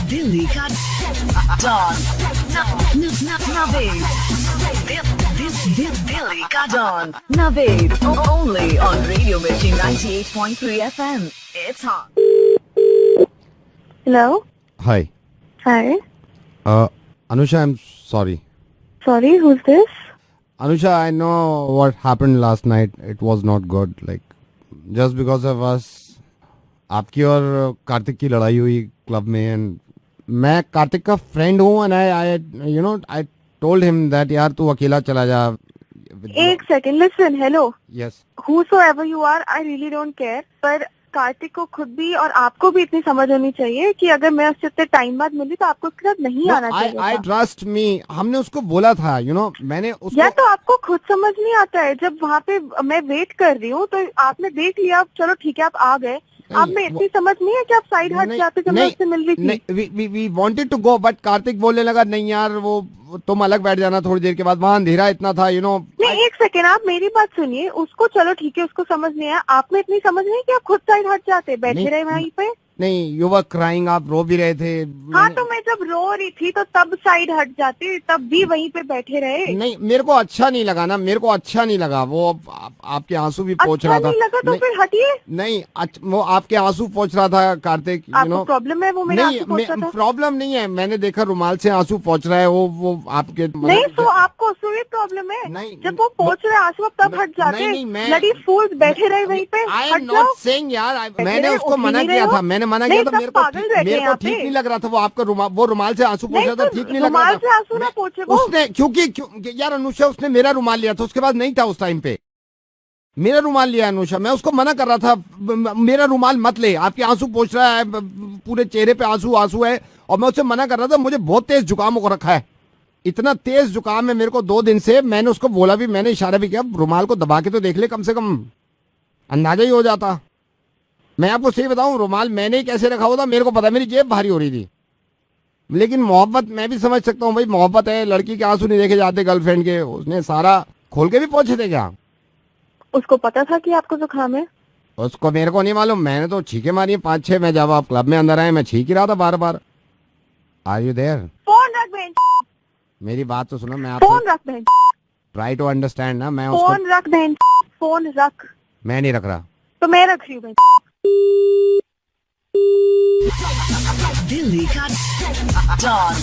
दिल्ली का डॉन नवेद दिल्ली का don Naved only on Radio Mirchi 98.3 FM. It's hot. Hello. Hi. Hi. Anusha, I'm sorry. Sorry, who's this? Anusha, I know what happened last night. It was not good. Like, just because of us, आपकी और कार्तिक की लड़ाई हुई club में and मैं कार्तिक का friend हूँ and I told him that यार तू अकेला चला जा. एक second, listen, hello. Yes. Whosoever you are, I really don't care. पर कार्तिक को खुद भी और आपको भी इतनी समझ होनी चाहिए कि अगर मैं उससे इतने टाइम बाद मिली तो आपको उसके साथ नहीं आना चाहिए. I trust me. हमने उसको बोला था, मैंने उसको. या तो आपको खुद समझ नहीं आता है. जब वहाँ पे मैं वेट कर रही हूँ तो आपने देख लिया, चलो ठीक है आप आ गए. आप में इतनी समझ नहीं है कि आप साइड हट जाते जब मैं उससे मिल रही थी. We wanted to go but Kartik बोलने लगा नहीं यार वो तुम अलग बैठ जाना थोड़ी देर के बाद. वहाँ अंधेरा इतना था नहीं, एक सेकेंड, आप मेरी बात सुनिए. उसको चलो ठीक है, उसको समझ नहीं आया. आप में इतनी समझ नहीं कि आप खुद साइड हट जाते, बैठे रहे वहीं पे. नहीं, यू वर क्राइंग, आप रो भी रहे थे. हाँ, तो मैं जब रो रही थी तो तब साइड हट जाती, तब भी वहीं पे बैठे रहे. नहीं, मेरे को अच्छा नहीं लगा ना. मेरे को अच्छा नहीं लगा वो आपके आंसू भी पोंछ रहा था. नहीं लगा तो फिर हटिए. नहीं, वो आपके आंसू पोंछ रहा था कार्तिक. आपको प्रॉब्लम है वो मेरे आंसू पोंछ रहा था? प्रॉब्लम नहीं है, मैंने देखा रुमाल से आंसू पोंछ रहा है वो आपके. नहीं, तो आपको उससे भी प्रॉब्लम है. नहीं, जब वो पोंछ रहे आंसू आप तब हट जाते. ब्लडी फूल्स बैठे रहे वहीं पे. आई एम नॉट सेइंग यार, मैंने उसको मना किया था. मैंने मना किया था. मेरे को ठीक नहीं लग रहा था वो आपका वो रुमाल से आंसू पोंछ रहा था. ठीक नहीं लग रहा था. रुमाल से आंसू ना पोंछे वो. उसने क्योंकि यार अनुषा उसने मेरा रुमाल लिया था, उसके बाद नहीं था उस टाइम पे. मेरा रुमाल लिया अनुषा, मैं उसको मना कर रहा था मेरा रुमाल मत ले, आपके आंसू पोंछ रहा है, पूरे चेहरे पे आंसू है. और मैं उससे मना कर रहा था. मुझे बहुत तेज जुकाम हो रखा है, इतना तेज जुकाम है मेरे को 2 दिन से. मैंने उसको बोला भी, मैंने इशारा भी किया रुमाल को दबा के तो देख ले, कम से कम अंदाजा ही हो जाता. मैं आपको सही बताऊं, रुमाल मैंने ही कैसे रखा हुआ था मेरे को पता. मेरी जेब भारी हो रही थी. लेकिन मोहब्बत मैं भी समझ सकता हूँ भाई, मोहब्बत है. लड़की के आंसू नहीं देखे जाते गर्लफ्रेंड के. उसने सारा खोल के भी पहुंचे थे क्या? उसको पता था कि आपको जुकाम है? उसको मेरे को नहीं मालूम. मैंने तो छींके मारी है 5-6. मैं जब आप क्लब में अंदर आए मैं छींक ही रहा था बार बार. Are you there? फोन रख बहन. मेरी बात तो सुनो. मैं फोन रख बहन. ट्राई टू अंडरस्टैंड ना. मैं फोन रख बहन. फोन रख. मैं नहीं रख रहा. तो मैं रख रही हूँ बहन. दिल्ली का डॉन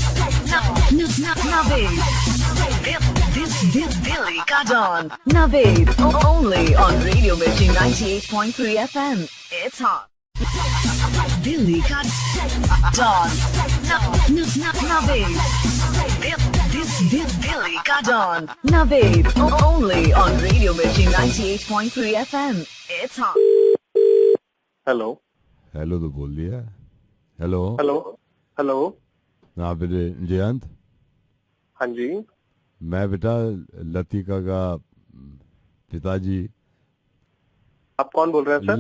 नवेद दिल्ली का don Naved only on Radio Mirchi 98.3 FM. It's hot. Delhi का डॉन नवेद दिल्ली का don Naved only on Radio Mirchi 98.3 FM. It's hot. Hello. Hello तो बोल दिया. Hello hello. हेलो. हाँ बेटे जयंत. हाँ जी. मैं बेटा लतिका का पिताजी. आप कौन बोल रहे हैं सर?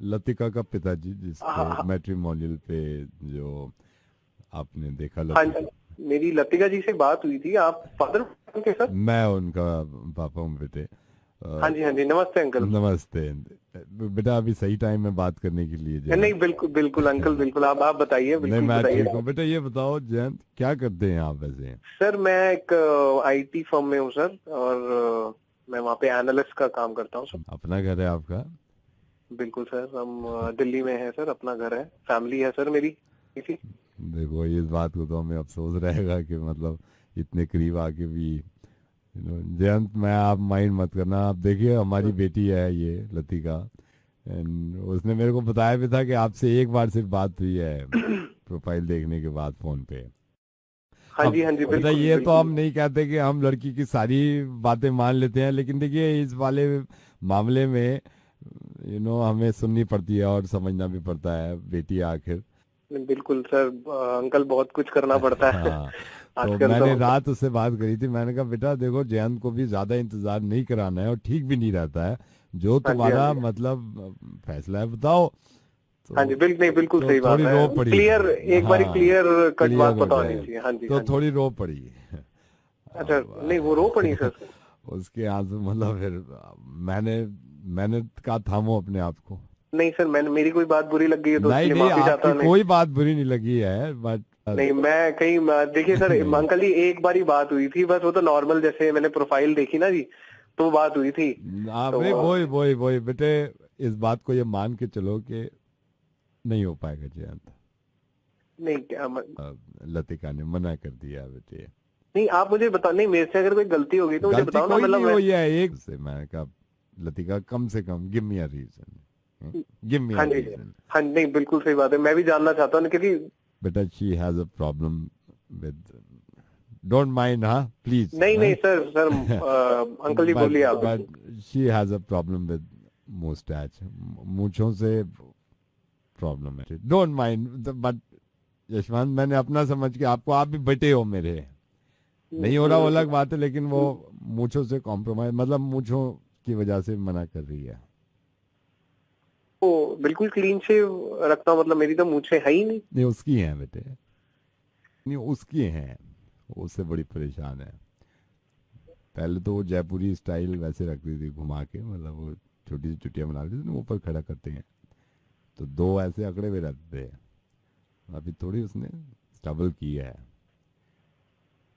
लतिका का पिताजी, जिसको मैट्रिमोनियल पे जो आपने देखा. हाँ जी, मेरी लतिका जी से बात हुई थी. आप फादर के सर? मैं उनका पापा हूँ बेटे. हाँ जी. हाँ जी. नमस्ते अंकल. नमस्ते बेटा. अभी सही टाइम में बात करने के लिए. नहीं, बिल्कुल बिल्कुल अंकल, बिल्कुल. आप बताइए. नहीं, मैं ठीक हूँ बेटा. ये बताओ जयंत, क्या करते हैं आप वैसे? सर मैं एक IT फर्म में हूँ सर, और मैं वहाँ पे एनालिस्ट का काम करता हूँ सर. अपना घर है आपका? बिल्कुल सर. हम दिल्ली में है सर. अपना घर है, फैमिली है सर मेरी. देखो इस बात को तो हमें अफसोस रहेगा कि मतलब इतने करीब आके भी. जयंत, मैं आप माइंड मत करना. आप देखिए हमारी बेटी है ये लतिका, एंड उसने मेरे को बताया भी था कि आपसे एक बार सिर्फ बात हुई है प्रोफाइल देखने के बाद फोन पे. हाँ जी. हाँ जी. बिल्कुल. ये तो हम नहीं कहते कि हम लड़की की सारी बातें मान लेते हैं, लेकिन देखिए इस वाले मामले में हमें सुननी पड़ती है और समझना भी पड़ता है. बेटी आखिर. बिल्कुल सर. अंकल बहुत कुछ करना पड़ता है. हाँ. तो मैंने रात उससे बात करी थी. मैंने कहा बेटा देखो जयंत को भी ज्यादा इंतजार नहीं कराना है और ठीक भी नहीं रहता है. जो तुम्हारा मतलब फैसला है बताओ. हाँ जी. बिल्कुल सही बात है. क्लियर, एक बार क्लियर कट बात पता होनी चाहिए. हाँ जी. तो थोड़ी रो पड़ी. अच्छा. नहीं, वो रो पड़ी सर. उसके आंसू मतलब फिर मैंने कहा थामो अपने आप को. नहीं सर, मैंने मेरी कोई बात बुरी लग गई है तो नहीं उसके लिए नहीं, माफी चाहता आपकी हूं। कोई बात बुरी नहीं लगी है, बट नहीं, मैं कहीं देखिए सर, अंकल जी एक बार ही बात हुई थी बस, वो तो नॉर्मल जैसे मैंने प्रोफाइल देखी ना जी, तो वो बात हुई थी। आपने वही बेटे, इस बात को ये मान के चलो कि नहीं हो पाएगा जयंत। नहीं क्या लतिका ने मना कर दिया बेटे। नहीं, आप मुझे बता, नहीं मेरे से अगर कोई गलती हो गई तो मुझे गलती बताओ ना, कोई मतलब नहीं हुई है, एक से मैंने कहा लतिका कम से कम give me a reason, give me अ हाँ जी, रीजन। हाँ नहीं बिल्कुल सही बात है, मैं भी जानना चाहता हूँ क्योंकि बेटा she has a problem with, don't mind, हाँ प्लीज। नहीं सर अंकल जी बोलिए आप। But she has a problem with moustache, मूंछों से प्रॉब्लम है, डोंट माइंड। बट यशवंत, मैंने अपना समझ के आपको, आप भी बेटे हो मेरे, नहीं हो रहा वो अलग बात है, लेकिन वो मूंछों से कॉम्प्रोमाइज, मतलब मूंछों की वजह से मना कर रही है। वो बिल्कुल क्लीन शेव रखता हूँ, मतलब मेरी तो मूछें है ही नहीं। नहीं उसकी हैं बेटे, नहीं उसकी हैं, वो उससे बड़ी परेशान है। पहले तो वो जयपुरी स्टाइल वैसे रखती थी घुमा के, मतलब वो छोटी सी चुटियां बना लेती थी, ऊपर खड़ा करते हैं तो दो ऐसे अकड़े हुए रहते थे। अभी थोड़ी उसने स्टबल किया है,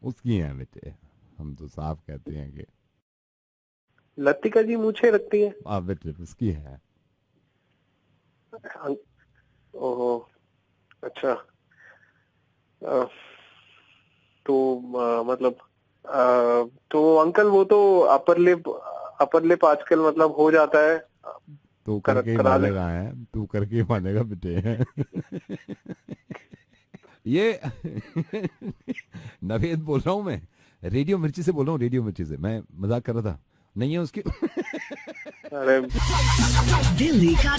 उसकी हैं बेटे, हम तो साफ कहते हैं कि लतिका जी मूछें रखती है? आप बेटे उसकी है। ओहो, अच्छा। तो मतलब तो अंकल वो तो अपर लिप आजकल मतलब हो जाता है, तू करके ही करा ले। मानेगा, है तू करके ही मानेगा बेटे। ये नवेद बोल रहा हूँ मैं, रेडियो मिर्ची से बोल रहा हूँ, रेडियो मिर्ची से, मैं मजाक कर रहा था, नहीं है उसकी। अरे दिल्ली का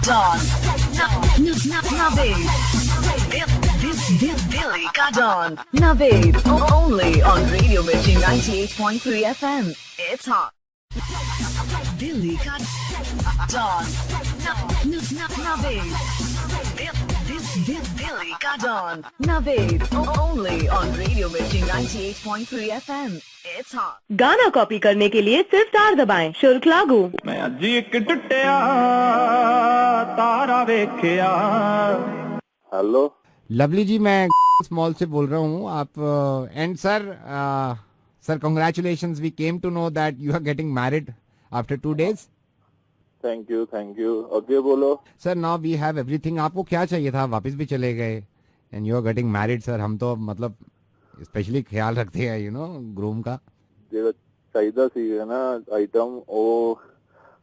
डॉन नवेद, दिल्ली का don Naved, only on Radio Mirchi 98.3 FM. It's hot. Delhi का डॉन नवेद, दिल्ली का don Naved, only on Radio Mirchi 98.3 FM. It's hot. गाना कॉपी करने के लिए सिर्फ 4 दबाएं, शुल्क लागू। मैं अज एक टुटिया तारा वेख्या। हेलो लवली जी, मैं स्मॉल से बोल रहा हूँ। आप and sir congratulations, we came to know that you are getting married after 2 days. Thank you okay बोलो। Sir now we have everything. आपको क्या चाहिए था, वापस भी चले गए and you are getting married. Sir हम तो मतलब स्पेशली ख्याल रखते हैं ग्रूम का। ਜਿਹੜਾ ਚਾਹੀਦਾ ਸੀਗਾ ਨਾ ਆਈਟਮ, ਉਹ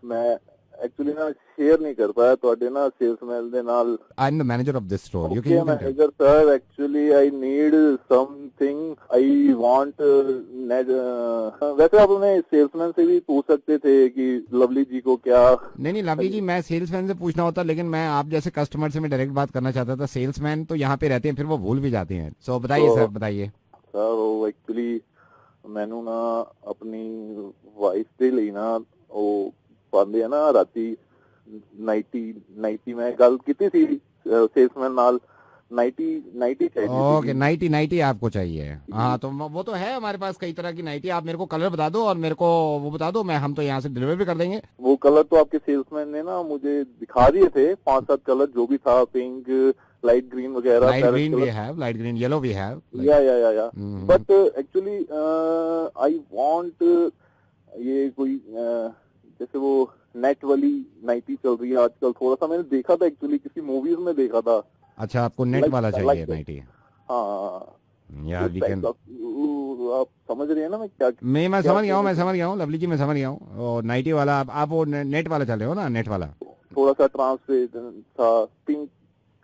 ਮੈਂ ਐਕਚੁਅਲੀ ਨਾ ਸ਼ੇਅਰ ਨਹੀਂ ਕਰ ਪਾਇਆ ਤੁਹਾਡੇ ਨਾਲ ਸੇਲਸਮੈਨ ਦੇ ਨਾਲ। I am the manager of this store, you Okay, manager sir, actually I need something, I want वैसे आप अपने सेल्समैन से भी पूछ सकते थे कि लवली जी को क्या। नहीं लवली जी, मैं सेल्समैन से पूछना होता, लेकिन मैं आप जैसे कस्टमर से मैं डायरेक्ट बात करना चाहता था। सेल्समैन तो यहाँ पे रहते हैं, फिर वो भूल भी जाते हैं। सो बताइए सर, बताइए। ਸਰ ਉਹ ਐਕਚੁਅਲੀ ਮੈਨੂੰ ਨਾ ਆਪਣੀ ਵਾਈਫ ਦੇ ਲਈ ਨਾ ਉਹ ਪਾਉਂਦੇ ਆ ਨਾ ਰਾਤੀ ਨਾਈਟੀ ਮੈਂ ਗੱਲ ਕੀਤੀ ਸੀ ਸੇਲਸਮੈਨ ਨਾਲ, नाइटी चाहिए। ओके, नाइटी आपको चाहिए। हाँ तो वो तो है हमारे पास कई तरह की नाइटी। आप मेरे को कलर बता दो और मेरे को वो बता दो, मैं हम तो यहाँ से डिलीवर भी कर देंगे। वो कलर तो आपके सेल्समैन ने ना मुझे दिखा दिए थे, 5-7 कलर जो भी था, पिंक, लाइट ग्रीन वगैरह। लाइट ग्रीन भी है, लाइट ग्रीन, येलो भी है। या बट एक्चुअली आई वांट ये कोई जैसे वो नेट वाली नाइटी चल रही है आजकल, थोड़ा सा मैंने देखा था एक्चुअली, किसी मूवीज में देखा था। अच्छा, आपको नेट वाला चाहिए नाइटी? हाँ यार वीकेंड, आप समझ रहे हैं ना मैं क्या? मैं समझ गया हूँ लवली जी, मैं समझ गया हूँ। और नाइटी वाला आप वो नेट वाला चल रहे हो ना? नेट वाला थोड़ा सा ट्रांसपेरेंट था, पिंक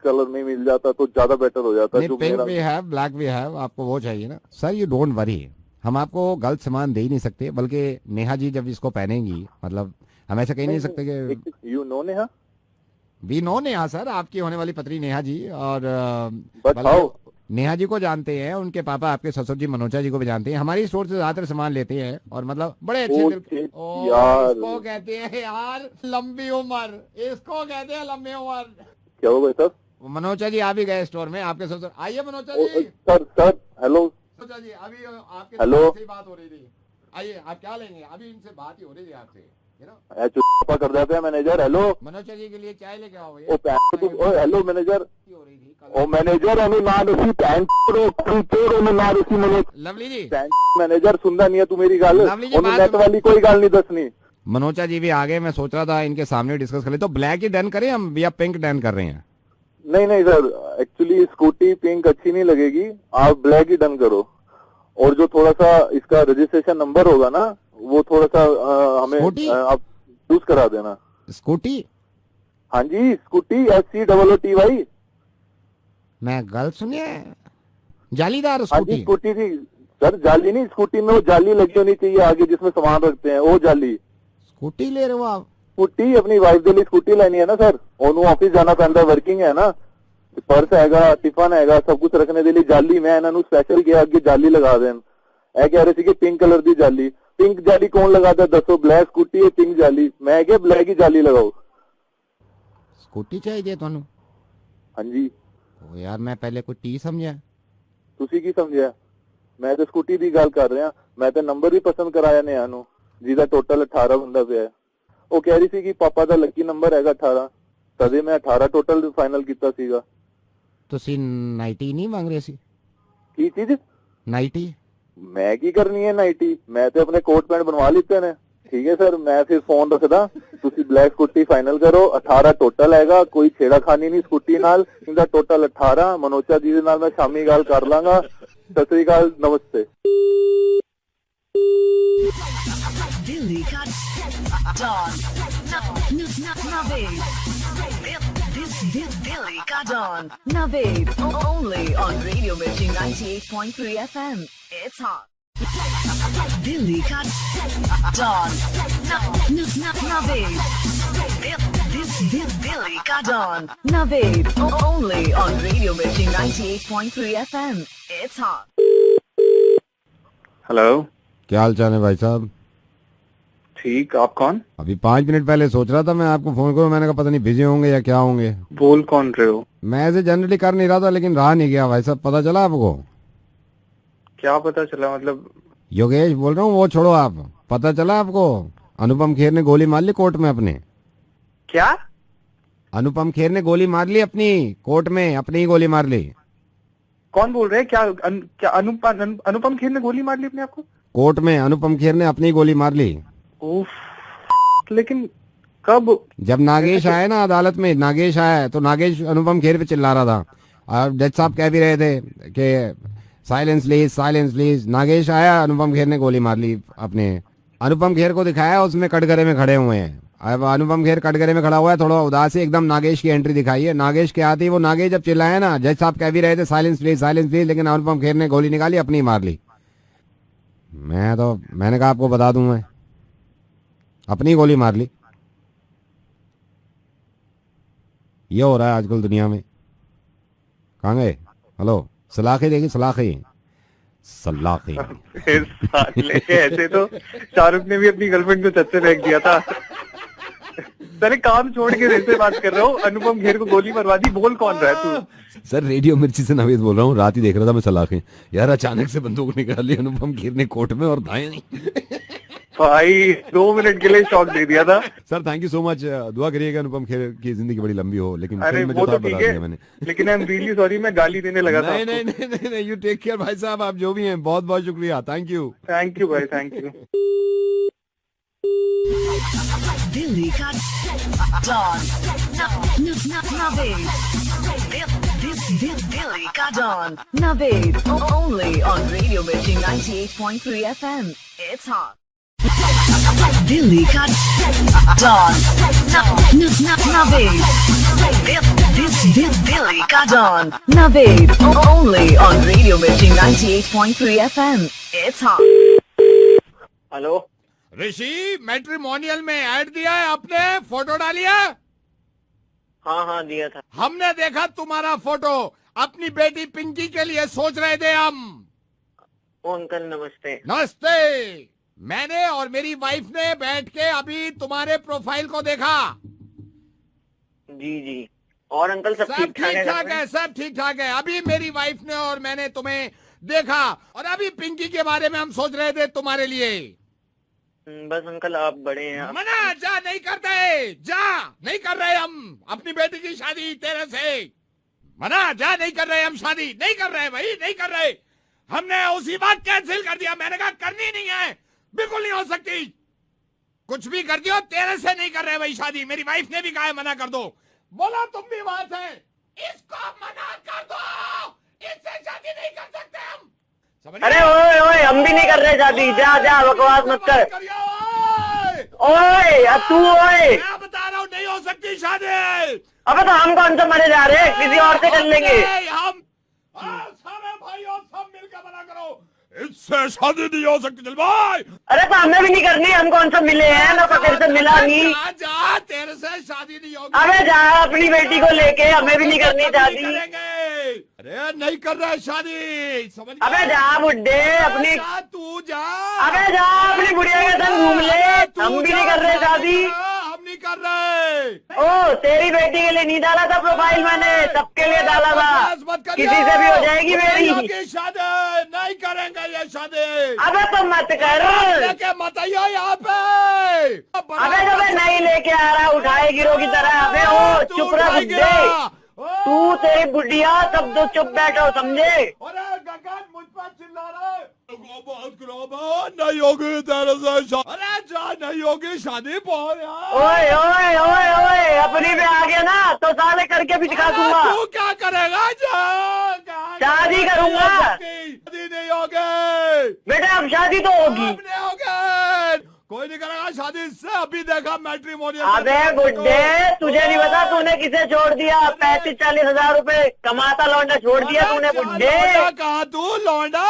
कलर में मिल जाता तो ज्यादा बेटर हो जाता। जो पिंक भी है, ब्लैक भी है, आपको वो चाहिए ना? सर यू डोंट वरी, हम आपको गलत सामान दे ही नहीं सकते, बल्कि नेहा जी जब इसको पहनेंगी, मतलब हम ऐसा कह नहीं सकते कि you know Neha, we know Neha sir, आपकी होने वाली पत्नी नेहा जी। और नेहा जी को जानते हैं, उनके पापा आपके ससुर जी मनोजा जी को भी जानते हैं। हमारी स्टोर से ज्यादातर सामान लेते हैं और मतलब बड़े अच्छे यार, इसको कहते हैं यार लंबी उम्र, इसको कहते हैं लंबी उम्र। क्या हो गया सर? मनोजा जी आ भी गए स्टोर में, आपके ससुर। आइए मनोजा जी। सर हेलो मनोजा जी, अभी आपके हेलो से बात हो रही थी। आइए, आप क्या लेंगे? अभी इनसे बात ही हो रही थी आपसे। चुप्पा कर जाते हैं मैनेजर। हेलो मनोज जी के लिए चाय लेके आओ ओ पैंट ओ हेलो मैनेजर हो रही थी ओ मैनेजर अनु ना दसी पैंट तो ना दसी मनोज लवली जी पैंट मैनेजर सुनना नहीं है तू मेरी गल लवली जी, ओनू बात- नेट वाली कोई गल नहीं दसनी। मनोचा जी भी आ गए, मैं सोच रहा था इनके सामने डिस्कस कर ले। तो ब्लैक ही डन करें हम या पिंक डन कर रहे हैं? नहीं नहीं सर, एक्चुअली स्कूटी पिंक अच्छी नहीं लगेगी, आप ब्लैक ही डन करो। और जो थोड़ा सा इसका रजिस्ट्रेशन नंबर होगा ना वो थोड़ा सा हमें स्कूटी? आप चूज करा देना। स्कूटी? हाँ जी स्कूटी SCOOTY। मैं गलत सुनिए? जालीदार हाँ जी स्कूटी? स्कूटी थी सर, जाली नहीं, स्कूटी में वो जाली लगी होनी चाहिए आगे जिसमें सामान रखते हैं वो जाली। स्कूटी ले रहे हो आप? स्कूटी अपनी वाइफ के लिए स्कूटी लेनी है ना सर, ओनू ऑफिस जाना पैंदा, वर्किंग है ना, पर्स हैगा टिफन हैगा सब कुछ रखने के लिए जाली मैं इन्होंने स्पेशल किया अगे जाली लगा देन। ए कह रहे थे कि पिंक कलर की जाली, पिंक जाली कौन लगाता है दसो? ब्लैक स्कूटी है पिंक जाली, मैं क्या ब्लैक ही जाली लगाओ। स्कूटी चाहिए ਤੁਹਾਨੂੰ? हाँ जी ओ यार मैं पहले कोई टी समझा। ਤੁਸੀਂ ਕੀ ਸਮਝਿਆ? ਮੈਂ ਤੇ ਸਕੂਟੀ ਦੀ ਗੱਲ ਕਰ ਰਿਹਾ, ਮੈਂ ਤੇ ਨੰਬਰ ਵੀ ਪਸੰਦ ਕਰਾਇਆ ਨੇ ਨੂੰ ਜਿਹਦਾ ਟੋਟਲ 18 ਹੁੰਦਾ ਪਿਆ। ਉਹ ਕਹਿ ਰਹੀ ਸੀ ਕਿ ਪਾਪਾ ਦਾ ਲੱਕੀ ਨੰਬਰ ਹੈਗਾ 18, ਤਦੇ ਮੈਂ 18 ਟੋਟਲ ਫਾਈਨਲ ਕੀਤਾ ਸੀਗਾ। ਤੁਸੀਂ 90 ਨਹੀਂ ਮੰਗ ਰਹੇ ਸੀ? ਕੀ ਚੀਜ਼? 90? ਮੈਂ ਕੀ ਕਰਨੀ ਹੈ 90? ਮੈਂ ਤੇ ਆਪਣੇ ਕੋਟ ਪੈਂਟ ਬਣਵਾ ਲਿੱਤੇ ਨੇ। ਠੀਕ ਹੈ ਸਰ, ਮੈਂ ਫਿਰ ਫੋਨ ਰੱਖਦਾ, ਤੁਸੀਂ ਬਲੈਕ ਸਕੂਟੀ ਫਾਈਨਲ ਕਰੋ। 18 ਟੋਟਲ ਹੈਗਾ, ਕੋਈ ਛੇੜਾਖਾਨੀ ਨਹੀਂ ਸਕੂਟੀ ਨਾਲ, ਇਹਦਾ ਟੋਟਲ 18। ਮਨੋਚਾ ਜੀ ਦੇ ਨਾਲ ਮੈਂ ਸ਼ਾਮੀ ਗੱਲ ਕਰ ਲਾਂਗਾ। ਸਤਿ ਸ੍ਰੀ ਅਕਾਲ, ਨਮਸਤੇ। Delhi ka Dawn. Naved. Delhi ka Dawn. Naved. Only on Radio Mirchi 98.3 FM. It's hot. Delhi ka Dawn. Naved. Delhi ka Dawn. Naved. Only on Radio Mirchi 98.3 FM. It's hot. Hello, क्या हाल चाल है भाई साहब? ठीक, आप कौन? अभी 5 minute पहले सोच रहा था मैं आपको फोन करूं, मैंने कहा पता नहीं बिजी होंगे या क्या होंगे। बोल कौन रहे हो? मैं ऐसे जनरली कर नहीं रहा था लेकिन रहा नहीं गया भाई साहब। पता चला आपको? क्या पता चला मतलब? योगेश बोल रहा हूँ, वो छोड़ो आप। पता चला आपको अनुपम खेर ने गोली मार ली कोर्ट में अपने? क्या? अनुपम खेर ने गोली मार ली अपनी कोर्ट में, अपनी ही गोली मार ली। कौन बोल रहे हैं? क्या अनुपम खेर ने गोली मार ली अपने आप को? कोर्ट में अनुपम खेर ने अपनी गोली मार ली। उफ, लेकिन कब? जब नागेश आया ना अदालत में, नागेश आया तो नागेश अनुपम खेर पे चिल्ला रहा था और जज साहब कह भी रहे थे कि साइलेंस प्लीज। नागेश आया, अनुपम खेर ने गोली मार ली अपने। अनुपम खेर को दिखाया उसमें कटघरे में खड़े हुए हैं। अब अनुपम खेर कटघरे में खड़ा हुआ है, थोड़ा उदास है एकदम। नागेश की एंट्री दिखाई है, नागेश के आते ही वो नागेश जब चिल्लाया ना, जज साहब कह भी रहे थे साइलेंस प्लीज, लेकिन अनुपम खेर ने गोली निकाली, अपनी मार ली। मैंने कहा आपको बता दूं, मैं अपनी गोली मार ली। ये हो रहा है आजकल दुनिया में। कहाँ गए? हेलो, सलाखी देखी? सलाखी ऐसे तो शाहरुख ने भी अपनी गर्लफ्रेंड को छत से फेंक दिया था। तेरे काम छोड़ के ऐसे बात कर रहा हूँ, अनुपम खेर को गोली मरवा दी। बोल कौन रहा है तू? सर रेडियो मिर्ची से नवेद बोल रहा हूँ। रात ही देख रहा था मैं सलाखें, यार अचानक से बंदूक निकाल ली अनुपम खेर ने कोर्ट में और दाएं नहीं। भाई 2 मिनट के लिए शॉक दे दिया था। Sir thank you so much, दुआ करिएगा अनुपम खेर की जिंदगी बड़ी लंबी हो। लेकिन अरे फिल्म में वो जो तो था बता ठीक दिया है, मैंने। लेकिन आई एम रियली सॉरी, मैं गाली देने लगा था। नहीं, यू टेक केयर भाई साहब, आप जो भी हैं बहुत बहुत शुक्रिया। थैंक यू भाई, thank you. Delhi ka Dawn. Naved. Delhi ka Dawn. Naved. Only on Radio Mirchi 98.3 FM. It's hot. Delhi ka Dawn. Naved. Delhi ka Dawn. Naved. Only on Radio Mirchi 98.3 FM. It's hot. Hello, Rishi, matrimonial में add दिया है आपने, photo डालिया? हाँ दिया था। हमने देखा तुम्हारा फोटो, अपनी बेटी पिंकी के लिए सोच रहे थे हम। ओ अंकल नमस्ते। नमस्ते। मैंने और मेरी वाइफ ने बैठ के अभी तुम्हारे प्रोफाइल को देखा। जी, और अंकल सब ठीक ठाक है? सब ठीक ठाक है। अभी मेरी वाइफ ने और मैंने तुम्हें देखा और अभी पिंकी के बारे में हम सोच रहे थे तुम्हारे लिए। बस अंकल आप बड़े हैं आप। मना, जा नहीं करते, जा नहीं कर रहे हम अपनी बेटी की शादी तेरे से। मना, जा नहीं कर रहे हम शादी, नहीं कर रहे भाई, नहीं कर रहे। हमने उसी बात कैंसिल कर दिया, मैंने कहा करनी नहीं है, बिल्कुल नहीं हो सकती। कुछ भी कर दियो, तेरे से नहीं कर रहे भाई शादी। मेरी वाइफ ने भी कहा है मना कर दो। बोला तुम भी वहां से, इसको मना कर दो, इससे शादी नहीं कर सकते हम। समझ अरे ओए ओए, हम भी नहीं कर रहे शादी, जा जा बकवास मत कर। ओए अब तू ओए, मैं बता रहा हूँ नहीं हो सकती शादी। अबे तो हम कौन सा मरे जा रहे हैं, किसी और से कर लेंगे। हम सारे भाइयों सब मिलकर मना करो, इससे शादी नहीं हो सकती। चल भाई, अरे तो हमें भी नहीं करनी, हम कौन सा मिले हैं, मैं तो तेरे से मिला नहीं। जा, तेरे से शादी नहीं होगी। अबे जा अपनी बेटी को लेके, हमें भी नहीं करनी शादी। अरे नहीं कर रहा है शादी, समझ। अबे जा बुड्ढे अपनी, तू जा। अबे जा अपनी बुढ़िया के संग घूम ले, हम भी नहीं कर रहे शादी। हम नहीं कर रहे। ओ तेरी बेटी के लिए नहीं डाला था प्रोफाइल मैंने, सबके लिए डाला था, किसी से भी हो जाएगी मेरी शादी। नहीं करेंगे ये शादी। अबे तो मत कर, लेके मत आइयो यहाँ पे। अबे तो मैं नहीं लेके आ रहा, उठाए गिरो की तरह। अबे ओ चुप रह बुड्ढे, तू तेरी बुढ़िया सब दो चुप बैठो, समझे। अरे गगन मुझ पर चिल्ला रहा है, नहीं होगी तेरे से। अरे जा, नहीं होगी शादी। ओए ओए ओए ओए, अपनी में आ गया ना तो साले करके भी दिखा दूंगा। तू क्या करेगा? जा, शादी करूंगा। शादी नहीं होगी बेटा, अब शादी तो होगी। नहीं होगी, कोई नहीं करेगा शादी इससे। अभी देखा मैट्रिमोनियल। अबे बुड्ढे, तुझे नहीं पता तूने किसे छोड़ दिया? 35-40 हजार रुपए कमाता लौंडा छोड़ दिया तूने बुड्ढे। कहा तू लौंडा?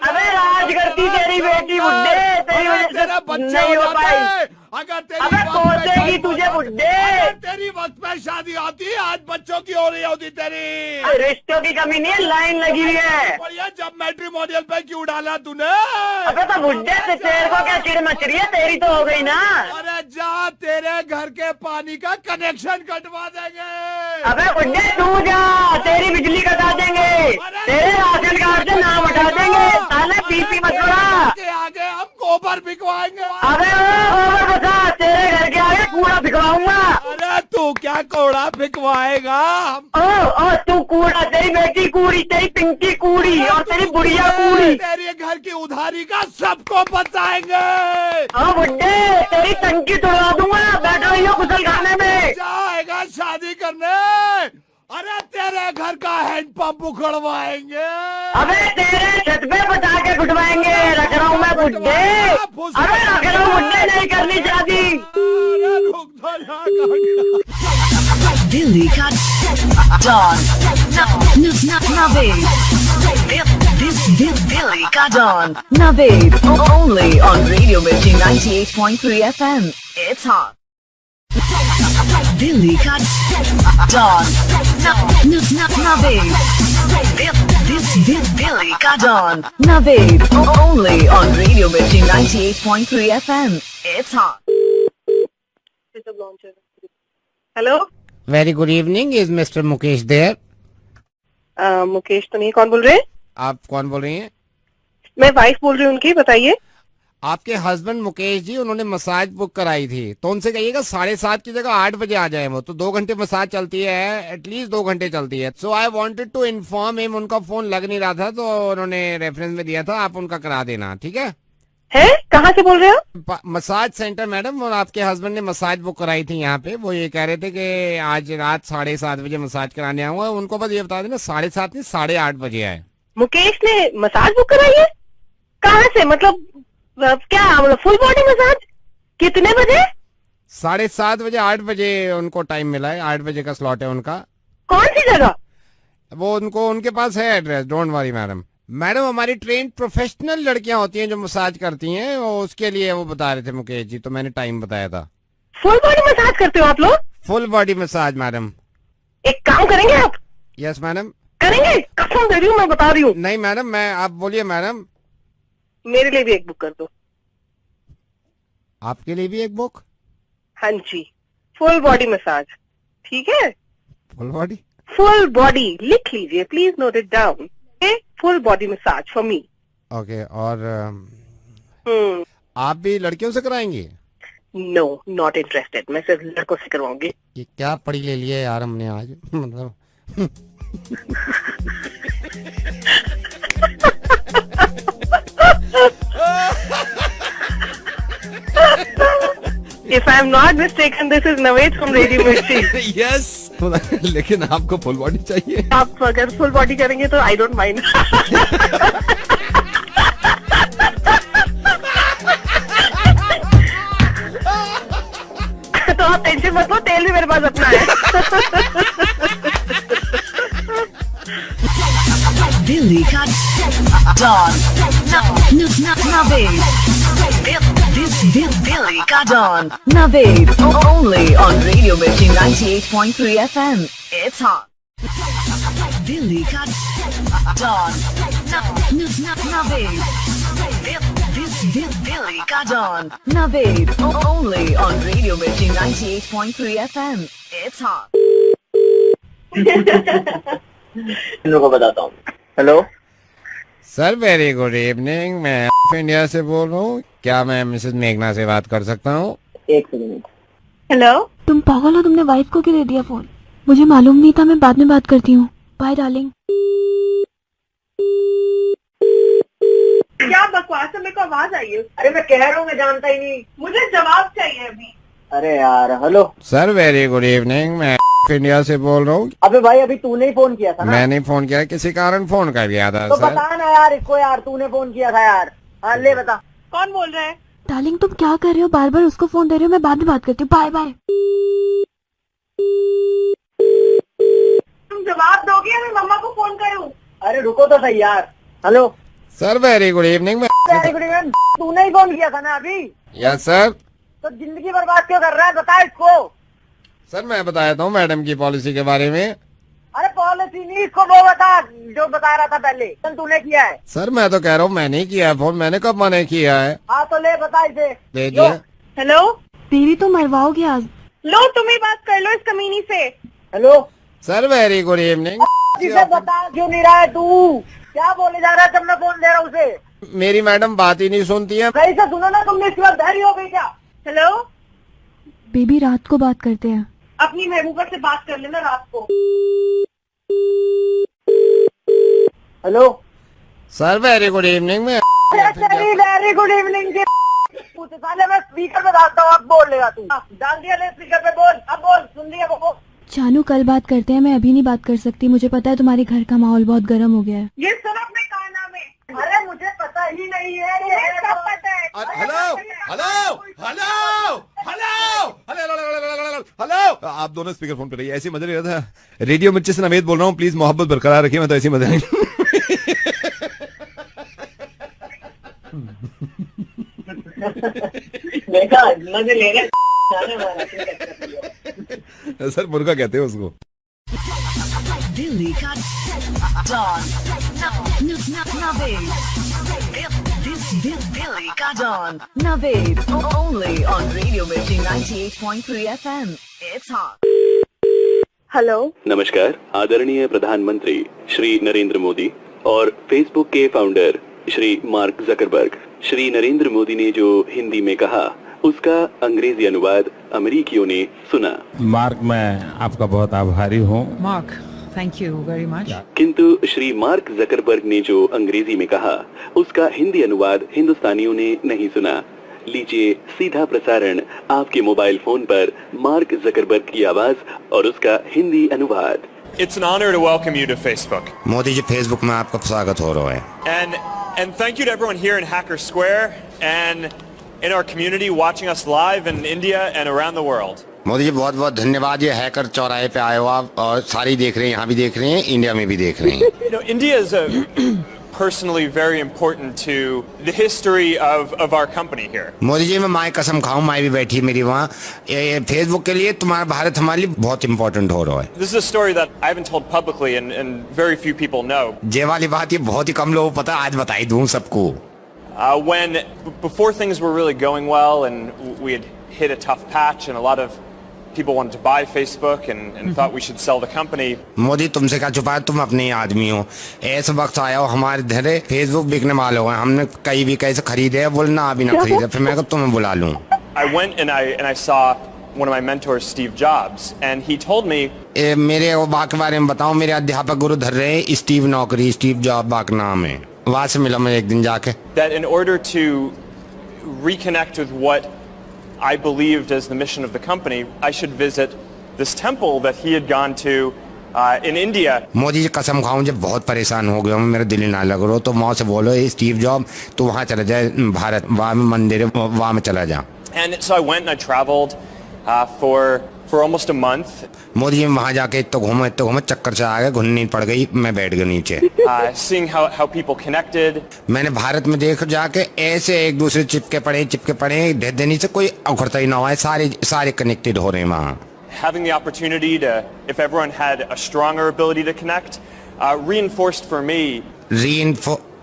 अबे राज करती तेरी बेटी बुड्ढे, तेरी वजह से नहीं हो पाई। अगर अबे खोदेगी तुझे बुड्ढे। तेरी वक्त पे शादी होती, आज बच्चों की हो रही होती तेरी। रिश्तों की कमी नहीं है, लाइन लगी हुई है। बढ़िया, जब मैट्रिमोनियल पे क्यों डाला तूने? अबे तो बुड्ढे से तेरे को क्या चिड़ मच रही है, तेरी तो हो गई ना। अरे जा, तेरे घर के पानी का कनेक्शन कटवा देंगे। अबे बुड्ढे तू जा, तेरी बिजली कटा देंगे, तेरे राशन कार्ड से नाम हटा देंगे, साले पीपी मत छोड़ा। के आगे हम गोबर बिकवाएंगे। अबे गोबर बता, तेरे घर के आगे कूड़ा बिकवाऊंगा। अरे तू क्या कूड़ा बिकवाएगा? ओ तू कूड़ा, तेरी बेटी कूड़ी, तेरी पिंकी कूड़ी और तेरी बुढ़िया कूड़ी। तेरे घर की उधारी का सबको बताएंगे। हाँ बुड्ढे, तेरी टंकी तोड़वा दूंगा, बैठो रहियो गुसल खाने में। जाएगा शादी करने? अरे तेरे घर का हैंडपंप उखड़वाएंगे। अबे तेरे छत पे बता के घुटवाएंगे, रख रहा हूँ मैं बुड्ढे। अबे रख रहा हूँ बुड्ढे, नहीं करनी शादी। दिल्ली का डॉन नवेद। दिल्ली का don Naved, only on Radio Mirchi 98.3 FM. It's hot. Delhi का डॉन नवेद। दिल्ली का don Naved, only on Radio Mirchi 98.3 FM. It's hot. Hello, very good evening, is mister Mukesh there? Mukesh तो नहीं, कौन बोल रहे हैं? आप कौन बोल रही हैं? मैं वाइफ बोल रही हूँ उनकी, बताइए। आपके हस्बैंड मुकेश जी, उन्होंने मसाज बुक कराई थी, तो उनसे कहिएगा 7:30 की जगह 8 बजे आ जाए। वो तो 2 घंटे मसाज चलती है, एटलीस्ट 2 घंटे चलती है। So I wanted to inform him, उनका फोन लग नहीं रहा था तो उन्होंने रेफरेंस में दिया था, आप उनका करा देना, ठीक है? कहाँ से बोल रहे हो? मसाज सेंटर मैडम, और आपके हस्बैंड ने मसाज बुक कराई थी यहाँ पे। वो ये कह रहे थे कि आज रात 7:30 बजे मसाज कराने आऊंगा। उनको बस ये बता देना 7:30 नहीं 8:30 बजे आए। मुकेश ने मसाज बुक कराई है? कहाँ से, मतलब क्या फुल बॉडी मसाज? कितने बजे? 7:30 बजे, 8 बजे उनको टाइम मिला है, 8 बजे का स्लॉट है उनका। कौन सी जगह? वो उनको, उनके पास है address, don't worry madam. Madam हमारी ट्रेन प्रोफेशनल लड़कियां होती हैं जो मसाज करती हैं, वो उसके लिए वो बता रहे थे मुकेश जी, तो मैंने टाइम बताया था। फुल बॉडी मसाज करते हो आप लोग? Full body massage madam. एक काम करेंगे आप? Yes madam. करेंगे, कसम दे रही हूँ, मैं बता रही हूँ। नहीं मैडम, मैं, आप बोलिए मैडम। मेरे लिए भी एक बुक कर दो। आपके लिए भी एक बुक? हाँ जी, फुल बॉडी मसाज, ठीक है? Full body? फुल बॉडी लिख लीजिए, please note it down. Full body massage for me. Okay, और आप भी लड़कियों से कराएंगे? No, not interested. मैं सिर्फ लड़कों से करवाऊंगी। ये क्या पढ़ी ले लिया यार हमने आज, मतलब If I'm not mistaken, this is Naveed from Radio Mirchi. Yes लेकिन आपको फुल बॉडी चाहिए। आप अगर फुल बॉडी करेंगे तो आई डोंट माइंड। तो आप टेंशन मत लो, तेल भी मेरे पास अपना है। दिल्ली का डॉन नवेद, दिल्ली का don Naved, only on Radio Mirchi 98.3 FM. It's hot. Delhi का डॉन नवेद, दिल्ली का don Naved, only on Radio Mirchi 98.3 FM. It's hot. को बताता हूँ। Hello sir, very good evening. मैं इंडिया से बोल रहा हूँ। क्या मैं मिसेस मेघना से बात कर सकता हूँ? एक सेकंड। हेलो, तुम पागल हो, तुमने वाइफ को क्यों दे दिया फोन? मुझे मालूम नहीं था, मैं बाद में बात करती हूँ। Bye darling. क्या बकवास है? मेरे को आवाज आई है। अरे मैं कह रहा हूँ, मैं जानता ही नहीं। मुझे जवाब चाहिए अभी। अरे यार, hello sir, very good evening. मैं इंडिया से बोल रहा हूँ। अबे भाई, अभी तूने ही फोन किया था ना? मैंने फोन किया, किसी कारण फोन कर लिया था तो सर। बता ना यार इसको, यार तूने फोन किया था यार। हाँ ले बता। कौन बोल रहा है? डार्लिंग तुम क्या कर रहे हो? बार बार उसको फोन दे रहे हो। मैं बाद में बात करती हूँ। Bye bye. तुम जवाब दोगे या मैं मम्मा को फोन करूँ? अरे रुको तो सही यार। Hello sir, very good evening. Very good evening. तूने ही फोन किया था ना अभी? Yes sir. तो जिंदगी बर्बाद क्यों कर रहा है, बता इसको। सर, मैं बताता हूँ मैडम की पॉलिसी के बारे में। अरे पॉलिसी नहीं, इसको वो बता जो बता रहा था पहले। तूने किया है? सर, मैं तो कह रहा हूँ मैंने किया है फोन। मैंने कब मना किया है? हाँ तो ले बता इसे। दे दिया। हेलो, तेरी तो मरवाओगे आज। लो तुम ही बात कर लो इस कमीनी से। Hello sir, very good evening. इसे बता क्यों नहीं रहा है तू? क्या बोले जा रहा है जब मैं फोन दे रहा हूँ उसे? मेरी मैडम बात ही नहीं सुनती है। सही से सुनो ना, तुमने इसके बाद धैर्य हो गई क्या? हेलो बेबी, रात को बात करते हैं। अपनी महबूबा से बात कर लेना रात को। Hello sir, very good evening. में वेरी गुड इवनिंग के पूछे साले, मैं स्पीकर पे डालता हूँ, अब बोल लेगा तू। डाल दिया ले स्पीकर पे, बोल अब बोल। सुन लिया वो बोल। जानू, कल बात करते हैं। मैं अभी नहीं बात कर सकती। मुझे पता है तुम्हारे घर का माहौल बहुत गर्म हो गया है। ये सुनो अपने काना में। अरे मुझे पता ही नहीं है। ये सब पता है। Hello hello hello hello hello, आप दोनों स्पीकर फोन पे रहिए। ऐसे मजा नहीं रहा था। रेडियो मिर्ची से नवेद बोल रहा हूँ। प्लीज मोहब्बत बरकरार रखिए। मैं तो ऐसी मजा नहीं। मजे ले रहे। सर, मुर्गा कहते हैं उसको। दिल्ली का डॉन नवेद, दिल्ली का don Naved, only on Radio Mirchi 98.3 FM. It's hot. Hello, नमस्कार। आदरणीय प्रधानमंत्री श्री नरेंद्र मोदी और फेसबुक के founder Shri Mark Zuckerberg. Shri Narendra Modi ने जो हिंदी में कहा, उसका अंग्रेजी अनुवाद अमेरिकियों ने सुना। मार्क, मैं आपका बहुत आभारी हूँ। Mark, thank you very much. किंतु श्री मार्क जकरबर्ग ने जो अंग्रेजी में कहा, उसका हिंदी अनुवाद हिंदुस्तानियों ने नहीं सुना। लीजिए सीधा प्रसारण आपके मोबाइल फोन पर मार्क जकरबर्ग की आवाज और उसका हिंदी अनुवाद। It's an honor to welcome you to Facebook. Modi ji, Facebook में आपका स्वागत हो रहा है। And thank you to everyone here in Hacker Square and in our community watching us live in India and around the world. Modi ji, बहुत बहुत धन्यवाद। ये हैकर चौराहे पे आए हो आप, और सारी देख रहे हैं, यहाँ भी देख रहे हैं, इंडिया में भी देख रहे हैं। You know, India is personally very important to the history of our company here. Modi ji, मैं माँ कसम खाऊं, माँ भी बैठी है मेरी वहाँ। फेसबुक के लिए तुम्हारा भारत हमारे लिए बहुत इम्पोर्टेंट हो रहा है। This is a story that I haven't told publicly and very few people know. ये वाली बात ये बहुत ही कम लोगों को पता, आज बताई दूं सबको। Before things were really going well and we had hit a tough patch and a lot of people wanted to buy Facebook and thought we should sell the company. Modi तुमसे क्या छुपाया, तुम अपने ही आदमी हो। ऐसा वक्त आया हो हमारे धरे फेसबुक बिकने वाले हो, हमने कहीं भी कैसे खरीदे, बोलना अभी ना खरीदे, फिर मैं तुम्हें बुला लूं। I went and I saw one of my mentors, Steve Jobs, and he told me. मेरे बाप के बारे में बताओ, मेरे अध्यापक गुरु धर रहे हैं स्टीव नौकरी, स्टीव जॉब बाक नाम है, वहां से मिला मैं एक दिन जाके। That in order to reconnect with what I believed as the mission of the company, I should visit this temple that he had gone to in India. Modi ji कसम खाऊं, जब बहुत परेशान हो गया हूं, मेरा दिल ना लग रहा तो माँ से बोलो स्टीव जॉब तो वहाँ चला जाए भारत, वहाँ में मंदिर है, वहाँ में चला जा। And so I went and I traveled for almost a month. Modi ji वहाँ जाके तो घूमे चक्कर से आ गए, घुन्नी पड़ गई, मैं बैठ गया नीचे। Seeing how people connected. मैंने भारत में देख जाके ऐसे एक दूसरे चिपके पड़े, देने से कोई उखड़ता ही ना हुआ है, सारे कनेक्टेड हो रहे हैं वहाँ। Having the opportunity to, if everyone had a stronger ability to connect, reinforced for me.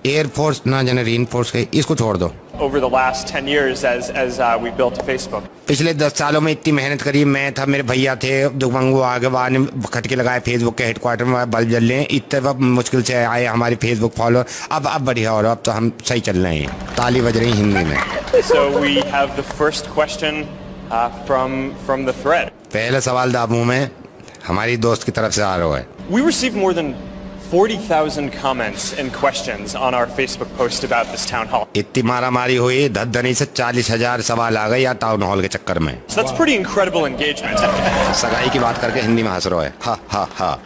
Air force ना जाने reinforce के, इसको छोड़ दो। Over the last 10 years as we built Facebook. पिछले 10 सालों में इतनी मेहनत करी, मैं था, मेरे भैया थे, दुबंगू आगे वहाँ ने खटके लगाए फेसबुक के हेडक्वार्टर में, बल्ब जल रहे हैं, इतने मुश्किल से आए हमारे फेसबुक फॉलोअर, अब बढ़िया हो रहा, अब तो हम सही चल रहे हैं, ताली बज रही हिंदी में। So we have the first question from the thread. पहला सवाल दाबू में हमारी दोस्त की तरफ से आ रहा है। We received more than 40,000 comments and questions on our Facebook post about this town hall. इतनी मारामारी हुई, धधनी से 40,000 सवाल आ गए या टाउन हॉल के चक्कर में। So that's pretty incredible engagement. सगाई की बात करके हिंदी में हंस रहा है, हा हा हा।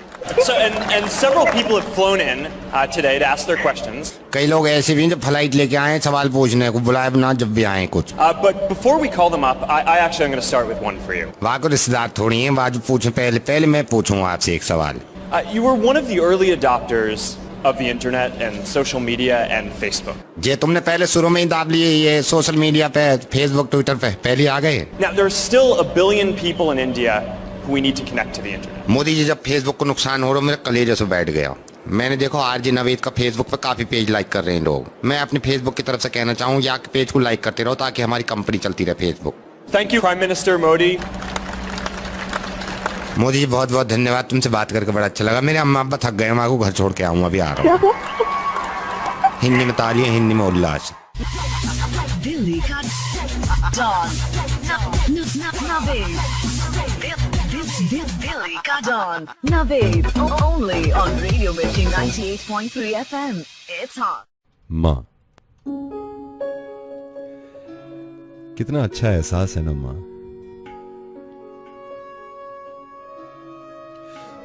So and several people have flown in today to ask their questions. कई लोग ऐसे भी हैं जो फ्लाइट लेके आए सवाल पूछने को, बुलाए ना जब भी आए कुछ। But before we call them up, I actually am going to start with one for you. वहाँ को रिश्तेदार थोड़ी हैं, बाजू पूछे पहले मैं पूछूंगा आपसे एक सवाल। You were one of the early adopters of the internet and social media and Facebook. जे तुमने पहले शुरू में ही दाब लिए ये सोशल मीडिया पे, फेसबुक, ट्विटर पे पहले आ गए। Now there's still 1 billion people in India who we need to connect to the internet. Modi ji जब फेसबुक को नुकसान हो रहा, मेरे कलेजे से बैठ गया। मैंने देखो आरजे नवेद का फेसबुक पे काफी पेज लाइक कर रहे हैं लोग। मैं अपने फेसबुक की तरफ से कहना चाहूँ या पेज को लाइक करते रहो ताकि हमारी कंपनी चलती रहे Facebook. Thank you, Prime Minister Modi. Modi ji बहुत बहुत धन्यवाद, तुमसे बात करके बड़ा अच्छा लगा। मेरे अम्मा अब्बा थक गए, मैं को घर छोड़ के आऊँ, अभी आ रहा हूँ। हिंदी में तालियां, हिंदी में उल्लास। दिल्ली का डॉन नवेद, दिल्ली का don Naved, only on Radio Mirchi 98.3 FM. It's hot. माँ, कितना अच्छा एहसास है ना माँ।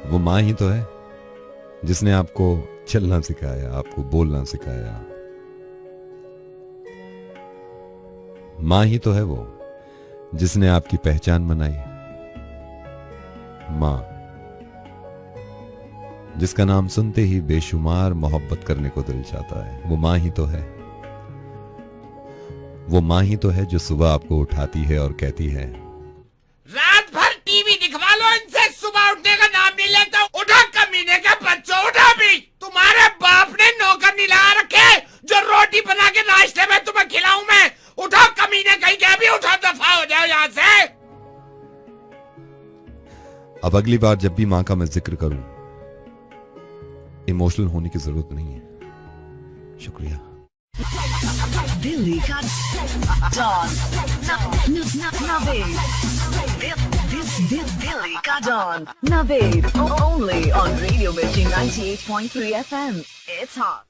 वो माँ ही तो है जिसने आपको चलना सिखाया, आपको बोलना सिखाया। माँ ही तो है वो जिसने आपकी पहचान बनाई। माँ जिसका नाम सुनते ही बेशुमार मोहब्बत करने को दिल चाहता है, वो माँ ही तो है। वो माँ ही तो है जो सुबह आपको उठाती है और कहती है, रात भर टीवी दिखवा लो इनसे, सुबह उठने का नाम नहीं लेता। उठा कमीने के बच्चों, उठा भी। तुम्हारे बाप ने नौकर नहीं लगा रखे जो रोटी बना के नाश्ते में तुम्हें खिलाऊं मैं। उठा कमीने, कहीं के भी उठा, दफा हो जाओ यहाँ से। अब अगली बार जब भी माँ का मैं जिक्र करूं, इमोशनल होने की जरूरत नहीं है। शुक्रिया। दिल्ली का डॉन नवेद, दिल्ली का don Naved, only on Radio Mirchi 98.3 FM. It's hot.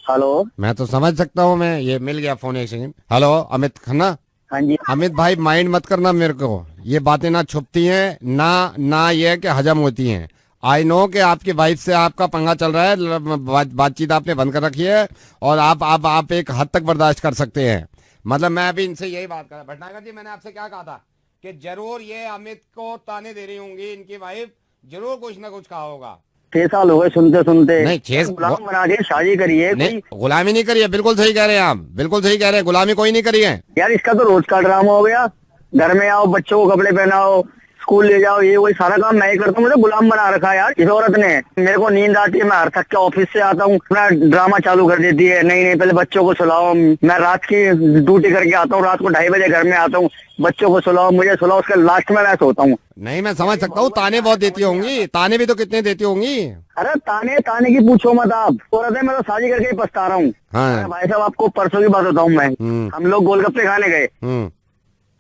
Hello, मैं तो समझ सकता हूँ, मैं ये मिल गया फोन, एक सेकंड। हेलो, अमित खन्ना। हाँ जी। अमित भाई, माइंड मत करना मेरे को, ये बातें ना छुपती हैं ना ये कि हजम होती हैं। आई नो कि आपकी वाइफ से आपका पंगा चल रहा है, बातचीत आपने बंद कर रखी है और आप एक हद तक बर्दाश्त कर सकते हैं। मतलब मैं अभी इनसे यही बात कर रहा। भटनागर जी, मैंने आपसे क्या कहा था कि जरूर ये अमित को ताने दे रही होंगी, इनकी वाइफ जरूर कुछ ना कुछ कहा होगा। 6 साल हो गए सुनते सुनते। नहीं, 6 गुलाम बना के शादी करी है। नहीं, गुलामी नहीं करी है, बिल्कुल सही कह रहे हैं आप, बिल्कुल सही कह रहे हैं, गुलामी कोई नहीं करी है। यार इसका तो रोज का ड्रामा हो गया। घर में आओ, बच्चों को कपड़े पहनाओ, स्कूल ले जाओ, ये वही सारा काम मैं ही करता हूँ। मुझे गुलाम बना रखा है यार इस औरत ने। मेरे को नींद आती है, मैं हर थक के ऑफिस से आता हूँ, अपना ड्रामा चालू कर देती है। नहीं पहले बच्चों को सुलाओ, मैं रात की ड्यूटी करके आता हूँ, रात को 2:30 बजे घर में आता हूँ, बच्चों को सुलाओ, मुझे सुलाओ, उसके लास्ट में मैं सोता हूँ। नहीं मैं समझ सकता हूँ, ताने बहुत देती होंगी, ताने भी तो कितने देती होंगी। अरे ताने की पूछो मत आप, औरत है, मैं तो शादी करके ही पछता रहा हूँ। हाँ। भाई साहब आपको परसों की बात बताऊँ मैं, हम लोग गोलगप्पे खाने गए,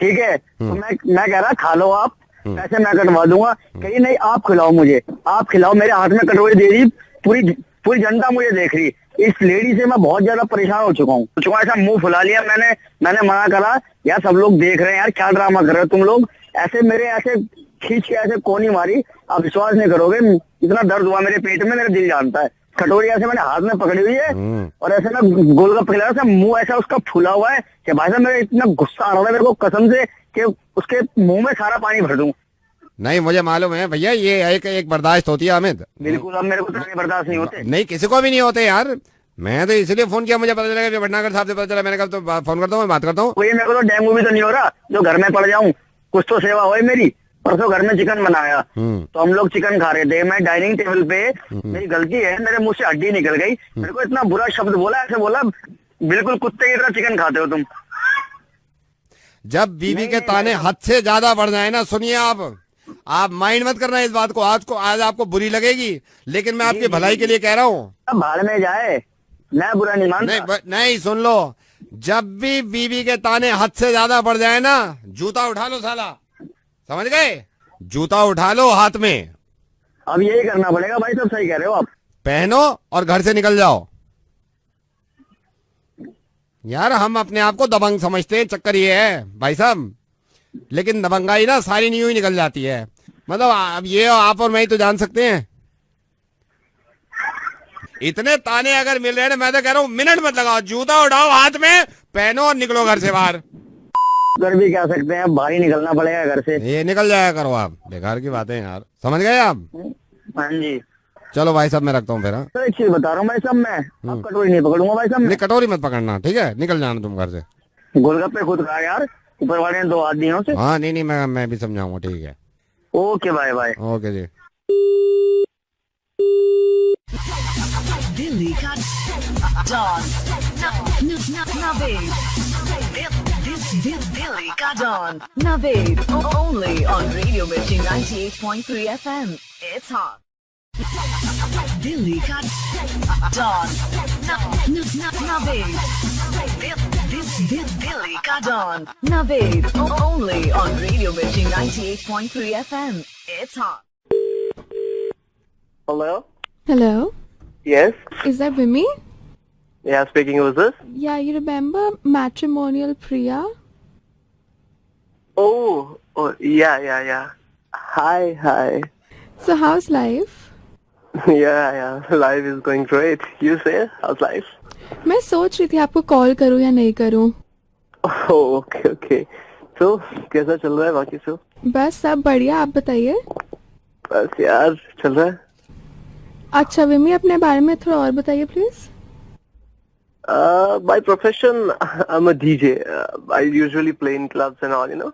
ठीक है, तो मैं कह रहा खा लो आप, पैसे मैं कटवा दूंगा। कहीं नहीं आप खिलाओ मुझे, आप खिलाओ। मेरे हाथ में कटोरी दे दी, पूरी जनता मुझे देख रही। इस लेडी से मैं बहुत ज्यादा परेशान हो चुका हूँ। ऐसा मुंह फुला लिया मैंने मना करा, यार सब लोग देख रहे हैं यार, क्या ड्रामा कर रहे हो तुम लोग। ऐसे मेरे ऐसे खींच के ऐसे कोनी मारी, आप विश्वास नहीं करोगे, इतना दर्द हुआ मेरे पेट में, मेरा दिल जानता है। कटोरी ऐसे मैंने हाथ में पकड़ी हुई है और ऐसे ना गोलगप्पे खिला रहा, मुंह ऐसा उसका फूला हुआ है कि भाई साहब मेरे इतना गुस्सा आ रहा है मेरे को कसम से कि उसके मुंह में सारा पानी भर दूं। नहीं मुझे मालूम है भैया, ये एक बर्दाश्त होती है हामिद। बिल्कुल, अब मेरे को तो बर्दाश्त नहीं होते। नहीं किसी को भी नहीं होते यार, मैं तो इसलिए फोन किया, मुझे पता चला भटनागर साहब से पता चला, मैंने कहा तो फोन करता हूँ, मैं बात करता हूँ। मेरे को तो डेंगू भी तो नहीं हो रहा जो घर में पड़ जाऊं, कुछ तो सेवा हो मेरी। परसों घर में चिकन बनाया तो हम लोग चिकन खा रहे थे, मैं डाइनिंग टेबल पे, मेरी गलती है, मेरे मुंह से हड्डी निकल गई, मेरे को इतना बुरा शब्द बोला, ऐसे बोला बिल्कुल कुत्ते की तरह चिकन खाते हो तुम। जब बीवी के ताने हद से ज्यादा बढ़ जाए ना, सुनिए आप माइंड मत करना इस बात को, आज आपको बुरी लगेगी, लेकिन मैं आपकी भलाई के लिए कह रहा हूँ। भाड़ में जाए, मैं बुरा नहीं मानता। नहीं सुन लो, जब भी बीवी के ताने हद से ज्यादा बढ़ जाए ना, जूता उठा लो साला, समझ गए, जूता उठा लो हाथ में। अब यही करना पड़ेगा भाई, सब सही कह रहे हो आप। पहनो और घर से निकल जाओ। यार हम अपने आप को दबंग समझते हैं, चक्कर ये है भाई साहब, लेकिन दबंगाई ना सारी न्यू ही निकल जाती है। मतलब अब ये आप और मैं ही तो जान सकते हैं। इतने ताने अगर मिल रहे हैं ना, मैं तो कह रहा हूँ मिनट मत लगाओ, जूता उठाओ हाथ में, पहनो और निकलो घर से बाहर। घर भी क्या सकते हैं, बाहर ही निकलना पड़ेगा घर से। ये निकल जाया करो आप, बेकार की बातें यार, समझ गए आप। हाँ जी चलो भाई साहब मैं रखता हूँ फिर। तो एक चीज बता रहा हूँ भाई साहब, मैं अब कटोरी नहीं पकड़ूंगा भाई साहब। नहीं कटोरी मत पकड़ना, ठीक है, निकल जाना तुम घर से। गोलगप्पे खुद खा यार, ऊपर वाले ने 2 हाथ दिए उसे। हाँ नहीं मैं भी समझाऊंगा, ठीक है। Okay bye bye. ओके जी। दिल्ली का डॉन नवेद, दिल्ली का don Naved, only on Radio Mirchi 98.3 FM. It's hot. Delhi का डॉन नवेद, दिल्ली का don Naved, only on Radio Mirchi 98.3 FM. It's hot. Hello? Hello, Yes? is that Vimy? Yeah, speaking. Who's this? Yeah, you remember Matrimonial Priya? Oh, yeah. Hi. So how's life? Yeah. Life is going great. You say, how's life? मैं सोच रही थी आपको call करूं या नहीं करूं। Oh, okay. So, कैसा चल रहा है बाकी सब? बस सब बढ़िया, आप बताइए। बस यार चल रहा है। अच्छा विमी, अपने बारे में थोड़ा और बताइए please. By profession, I'm a DJ. I usually play in clubs and all, you know.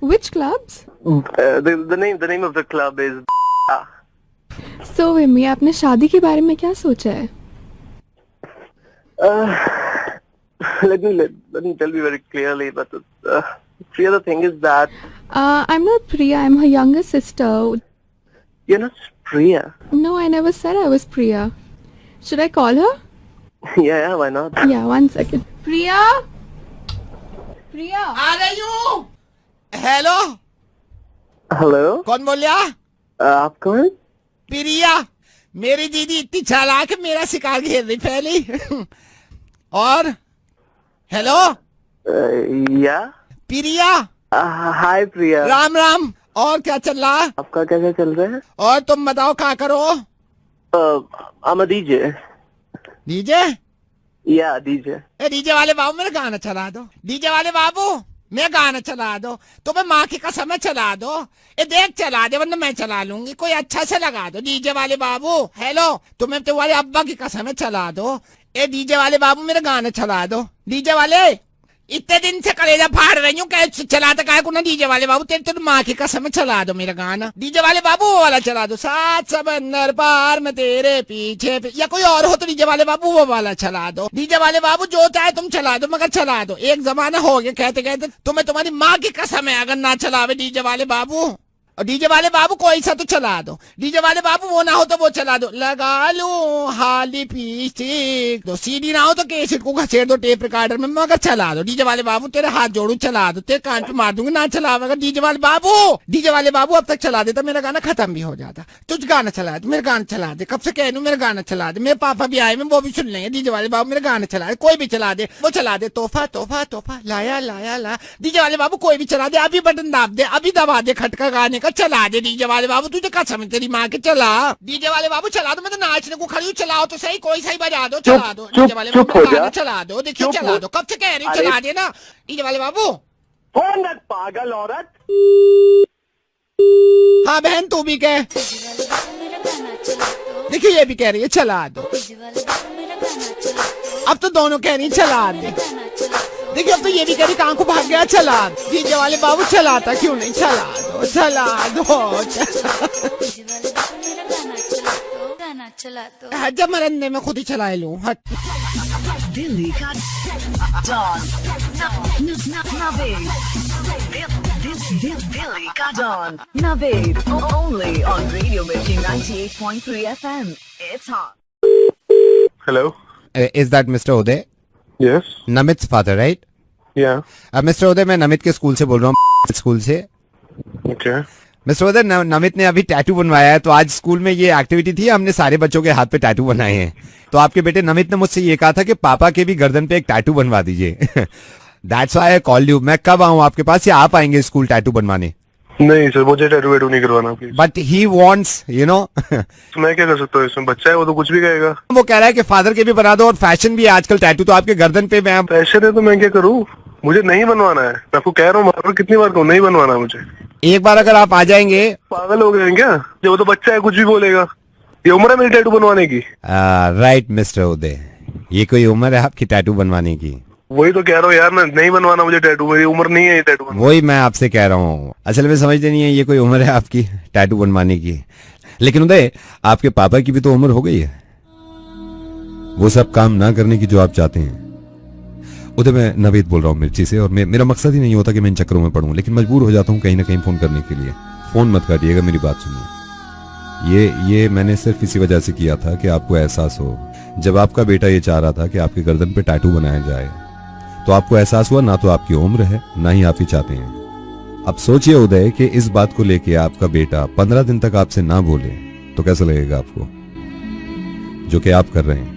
Which clubs? The name of the club is. So विमी, आपने शादी के बारे में क्या सोचा है? Let me tell you very clearly, but Priya, the thing is that. I'm not Priya. I'm her younger sister. You're not Priya. No, I never said I was Priya. Should I call her? Yeah, why not? Yeah, one second. Priya? आ रही हूँ। Hello, hello, कौन बोल रहा? आप कौन? प्रिया, मेरी दीदी इतनी चालाक है, मेरा शिकार घेर रही पहले। और हेलो, या प्रिया। हाय प्रिया। राम। और क्या चल रहा? आपका कैसा चल रहा है? और तुम बताओ क्या करो? I'm a DJ. डीजे? या डीजे। डीजे वाले बाबू मेरा गाना चला दो। डीजे वाले बाबू मैं गाना चला दो, तुम्हें माँ की कसम है चला दो। देख चला दे, वरना मैं चला लूंगी, कोई अच्छा से लगा दो। डीजे वाले बाबू हेलो, तुम्हें तुम्हारे अब्बा की कसम है चला दो। डीजे वाले बाबू मेरा गाना चला दो। डीजे वाले इतने दिन से कलेजा फाड़ रही हूँ, क्या चलाते काय को ना डीजे वाले बाबू, तेरे तो माँ की कसम चला दो मेरा गाना, डीजे वाले बाबू वो वाला चला दो, सात समंदर पार में तेरे पीछे, या कोई और हो तो डीजे वाले बाबू वो वाला चला दो, डीजे वाले बाबू जो चाहे तुम चला दो, मगर चला दो। एक जमाना हो गया कहते कहते तुम्हें तुम्हारी माँ की कसम है अगर ना चलावे डीजे वाले बाबू। और डीजे वाले बाबू कोई सा तो चला दो, डीजे वाले बाबू वो ना हो तो वो चला दो, लगा लूं हाली पीस्टिक, तो सीडी ना हो तो कैसेट को घसेट दो टेप रिकॉर्डर में, मगर चला दो डीजे वाले बाबू, तेरे हाथ जोड़ू चला दो, तेरे कान पे मार दूंगी ना चलावेगा डीजे वाले बाबू। डीजे वाले बाबू अब तक चला देता मेरा गाना खत्म भी हो जाता, तुझ गाना चला दे, मेरा गाना चला दे, कब से कह दूं मेरा गाना चला दे, मेरे पापा भी आए में वो भी सुन लेंगे, डीजे वाले बाबू मेरा गाना चला दे, कोई भी चला दे, वो चला दे, तोहफा तोहफा तोहफा लाया लाया ला, डीजे वाले बाबू कोई भी चला दे, अभी बटन दाब दे, अभी दबा दे खटका गाने का, चला दे डीजे वाले बाबू, तुझे कसम है तेरी माँ के चला, डीजे वाले बाबू चला दो, मैं तो नाचने को खड़ी हूँ, चलाओ तो सही, कोई सही बजा दो, चला दो डीजे वाले बाबू, गाना चला दो, देखिए चला दो, कब से कह रही हूँ चला दे ना डीजे वाले बाबू। पागल औरत। हाँ बहन तू भी कह, देखिए ये भी कह रही है चला दो, अब तो दोनों कह रही चला दे, देखिए अब तो ये भी कह रही कहाँ को भाग गया, चला डीजे वाले बाबू चलाता क्यों नहीं, चला दो चला दो, जब मरने में खुद ही चलाए लूं। दिल्ली का डॉन नवेद, दिल्ली का don Naved, only on Radio Mirchi 98.3 FM. It's hot. Hello. Is that Mr. Uday? Yes. Namit's father, right? Yeah. Mr. Uday, मैं नमित के स्कूल से बोल रहा हूँ, स्कूल से। Okay. मिस्टर उदय, नमित ने अभी टैटू बनवाया है, तो आज स्कूल में ये एक्टिविटी थी, हमने सारे बच्चों के हाथ पे टैटू बनाए हैं, तो आपके बेटे नमित ने मुझसे ये कहा था कि पापा के भी गर्दन पे एक टैटू बनवा दीजिए। That's why I called you. मैं कब आऊँ आपके पास या आप आएंगे स्कूल टैटू बनवाने? नहीं सर, मुझे टैटू वेटू नहीं करवाना please. But he wants, you know. तो मैं क्या कर सकता हूँ इसमें, बच्चा है वो तो कुछ भी कहेगा। वो कह रहा है कि फादर के भी बना दो, और फैशन भी है आजकल टैटू तो आपके गर्दन पे। मैं फैशन है तो मैं क्या करूँ, मुझे नहीं बनवाना है, मैं आपको कह रहा हूँ कितनी बार कहूँ नहीं बनवाना मुझे। एक बार अगर आप आ जाएंगे। पागल हो गए क्या, जब वो तो बच्चा है कुछ भी बोलेगा, ये उम्र है मेरी टैटू बनवाने की। राइट मिस्टर उदय, ये कोई उम्र है आपकी टैटू बनवाने की? वही तो कह रहा हूँ यार, मैं नहीं बनवाना मुझे टैटू, मेरी उम्र नहीं है ये टैटू बनवाने। वही मैं आपसे कह रहा हूँ, असल में समझते नहीं है ये कोई उम्र है आपकी टैटू बनवाने की। लेकिन उदय, आपके पापा की भी तो उम्र हो गई है, वो सब काम ना करने की जो आप चाहते हैं। उधर मैं नवेद बोल रहा हूँ मिर्ची से, और मेरा मकसद ही नहीं होता कि मैं इन चक्करों में पढ़ूं, लेकिन मजबूर हो जाता हूँ कहीं ना कहीं फोन करने के लिए। फोन मत काटिएगा, मेरी बात सुनिए। ये मैंने सिर्फ इसी वजह से किया था कि आपको एहसास हो, जब आपका बेटा ये चाह रहा था कि आपके गर्दन पे टैटू बनाया जाए, तो आपको एहसास हुआ ना तो आपकी उम्र है ना ही आप ही चाहते हैं। अब सोचिए उदय कि इस बात को लेके आपका बेटा 15 दिन तक आपसे ना बोले तो कैसा लगेगा आपको, जो कि आप कर रहे हैं।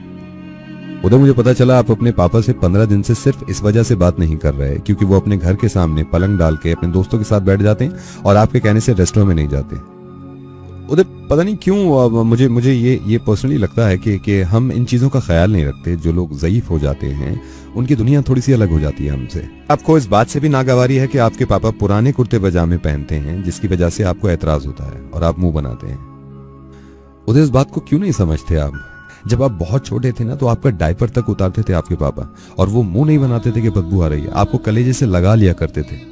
उधर मुझे पता चला आप अपने पापा से 15 दिन से सिर्फ इस वजह से बात नहीं कर रहे क्योंकि वो अपने घर के सामने पलंग डाल के अपने दोस्तों के साथ बैठ जाते हैं और आपके कहने से रेस्टोरेंट में नहीं जाते। उधर पता नहीं क्यों मुझे ये पर्सनली लगता है कि हम इन चीजों का ख्याल नहीं रखते। जो लोग ज़ईफ हो जाते हैं उनकी दुनिया थोड़ी सी अलग हो जाती है हमसे। आपको इस बात से भी नागवारी है कि आपके पापा पुराने कुर्ते पजामे पहनते हैं, जिसकी वजह से आपको एतराज होता है और आप मुंह बनाते हैं। उधर इस बात को क्यों नहीं समझते आप? जब आप बहुत छोटे थे ना, तो आपका डायपर तक उतारते थे आपके पापा, और वो मुंह नहीं बनाते थे कि बदबू आ रही है, आपको कलेजे से लगा लिया करते थे।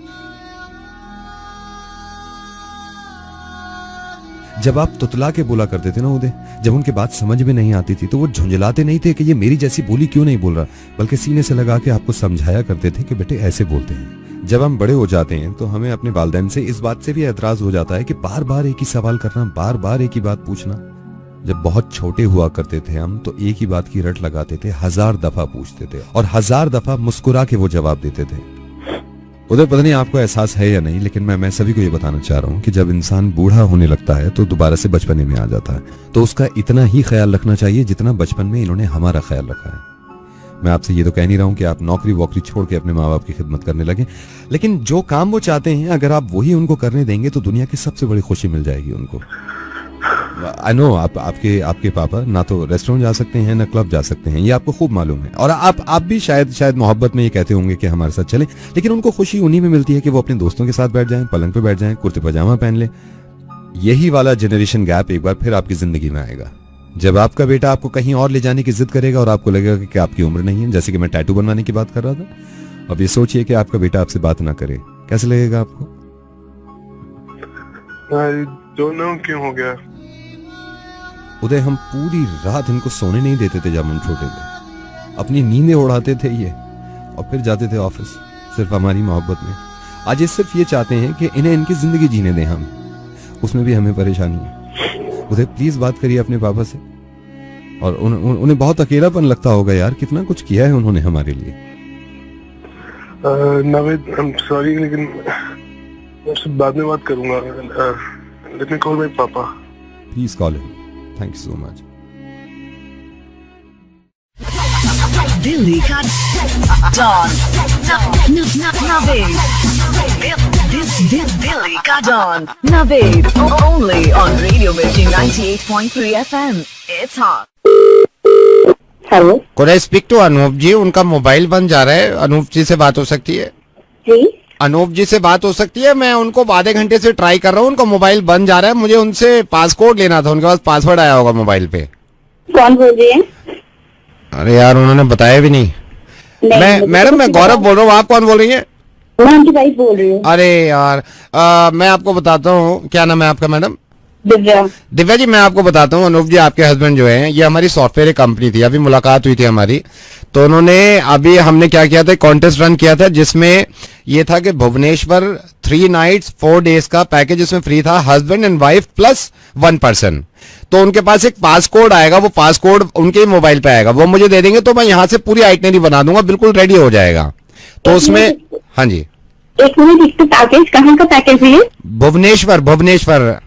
जब आप तुतला के बोला करते थे ना उदय, जब उनके बात समझ में नहीं आती थी तो वो झुंझलाते नहीं थे कि ये मेरी जैसी बोली क्यों नहीं बोल रहा, बल्कि सीने से लगा के आपको समझाया करते थे कि बेटे ऐसे बोलते हैं। जब हम बड़े हो जाते हैं तो हमें अपने वालिदैन से इस बात से भी एतराज हो जाता है कि बार बार एक ही सवाल करना, बार बार एक ही बात पूछना। जब बहुत छोटे हुआ करते थे हम, तो एक ही बात की रट लगाते थे, 1000 दफा पूछते थे और 1000 दफा मुस्कुरा के वो जवाब देते थे। उधर पता नहीं आपको एहसास है या नहीं, लेकिन मैं सभी को ये बताना चाह रहा हूँ कि जब इंसान बूढ़ा होने लगता है तो दोबारा से बचपने में आ जाता है, तो उसका इतना ही ख्याल रखना चाहिए जितना बचपन में इन्होंने हमारा ख्याल रखा है। मैं आपसे ये तो कह नहीं रहा हूँ कि आप नौकरी वोकरी छोड़ के अपने माँ बाप की खिदमत करने लगे, लेकिन जो काम वो चाहते हैं अगर आप वही उनको करने देंगे तो दुनिया की सबसे बड़ी खुशी मिल जाएगी उनको। आई नो आपके पापा ना तो रेस्टोरेंट जा सकते हैं ना क्लब जा सकते हैं, ये आपको खूब मालूम है, और आप भी शायद मोहब्बत में ये कहते होंगे कि हमारे साथ चले, लेकिन उनको खुशी उन्हीं में मिलती है कि वो अपने दोस्तों के साथ बैठ जाएं, पलंग पे बैठ जाएं, कुर्ते पजामा पहन ले। यही वाला जनरेशन गैप एक बार फिर आपकी जिंदगी में आएगा, जब आपका बेटा आपको कहीं और ले जाने की जिद करेगा और आपको लगेगा कि आपकी उम्र नहीं है, जैसे कि मैं टैटू बनवाने की बात कर रहा था, अब ये सोचिए कि आपका बेटा आपसे बात ना करे, कैसे लगेगा आपको? दोनों क्यों हो गया? उदय, हम पूरी रात इनको सोने नहीं देते थे जब हम छोटे थे, अपनी नींदें उड़ाते थे ये, और फिर जाते थे ऑफिस सिर्फ हमारी मोहब्बत में। आज ये सिर्फ ये चाहते हैं कि इन्हें इनकी जिंदगी जीने दें हम, उसमें भी हमें परेशानी है। उदय प्लीज बात करिए अपने पापा से, और उन्हें बहुत अकेलापन लगता होगा यार, कितना कुछ किया है उन्होंने हमारे लिए। नावेद, आई एम सॉरी, लेकिन मैं उससे बाद में बात करूंगा। Let me call my papa. Please call him, thank you so much. Delhi का डॉन नवेद, दिल्ली का don Naved, only on Radio Mirchi 98.3 FM. It's hot. Hello, could I speak to Anoop ji? उनका मोबाइल बंद जा रहा है। अनूप जी से बात हो सकती है? जी, अनूप जी से बात हो सकती है? मैं उनको आधे घंटे से ट्राई कर रहा हूँ, उनका मोबाइल बंद जा रहा है। मुझे उनसे पासकोड लेना था, उनके पास पासवर्ड आया होगा मोबाइल पे। कौन बोल रही है? अरे यार, उन्होंने बताया भी नहीं। मैं मैडम, मैं गौरव बोल रहा हूँ। आप कौन बोल रही है? मैं उनकी वाइफ बोल रही हूँ। अरे यार, मैं आपको बताता हूँ, क्या नाम है आपका मैडम? दिव्या। दिव्या जी, मैं आपको बताता हूँ, अनूप जी आपके हस्बैंड जो हैं, ये हमारी सॉफ्टवेयर कंपनी थी, अभी मुलाकात हुई थी हमारी, तो उन्होंने अभी हमने क्या किया था, कॉन्टेस्ट रन किया था, जिसमें ये था कि भुवनेश्वर 3 नाइट्स 4 डेज का पैकेज इसमें फ्री था, husband and wife plus 1 person. तो उनके पास एक पासकोड आएगा, वो पासकोड उनके ही मोबाइल पे आएगा, वो मुझे दे देंगे तो मैं यहाँ से पूरी आइटनरी बना दूंगा, बिल्कुल रेडी हो जाएगा। तो उसमें, हाँ जी, एक मिनट, इसका पैकेज कहाँ का पैकेज है? भुवनेश्वर। भुवनेश्वर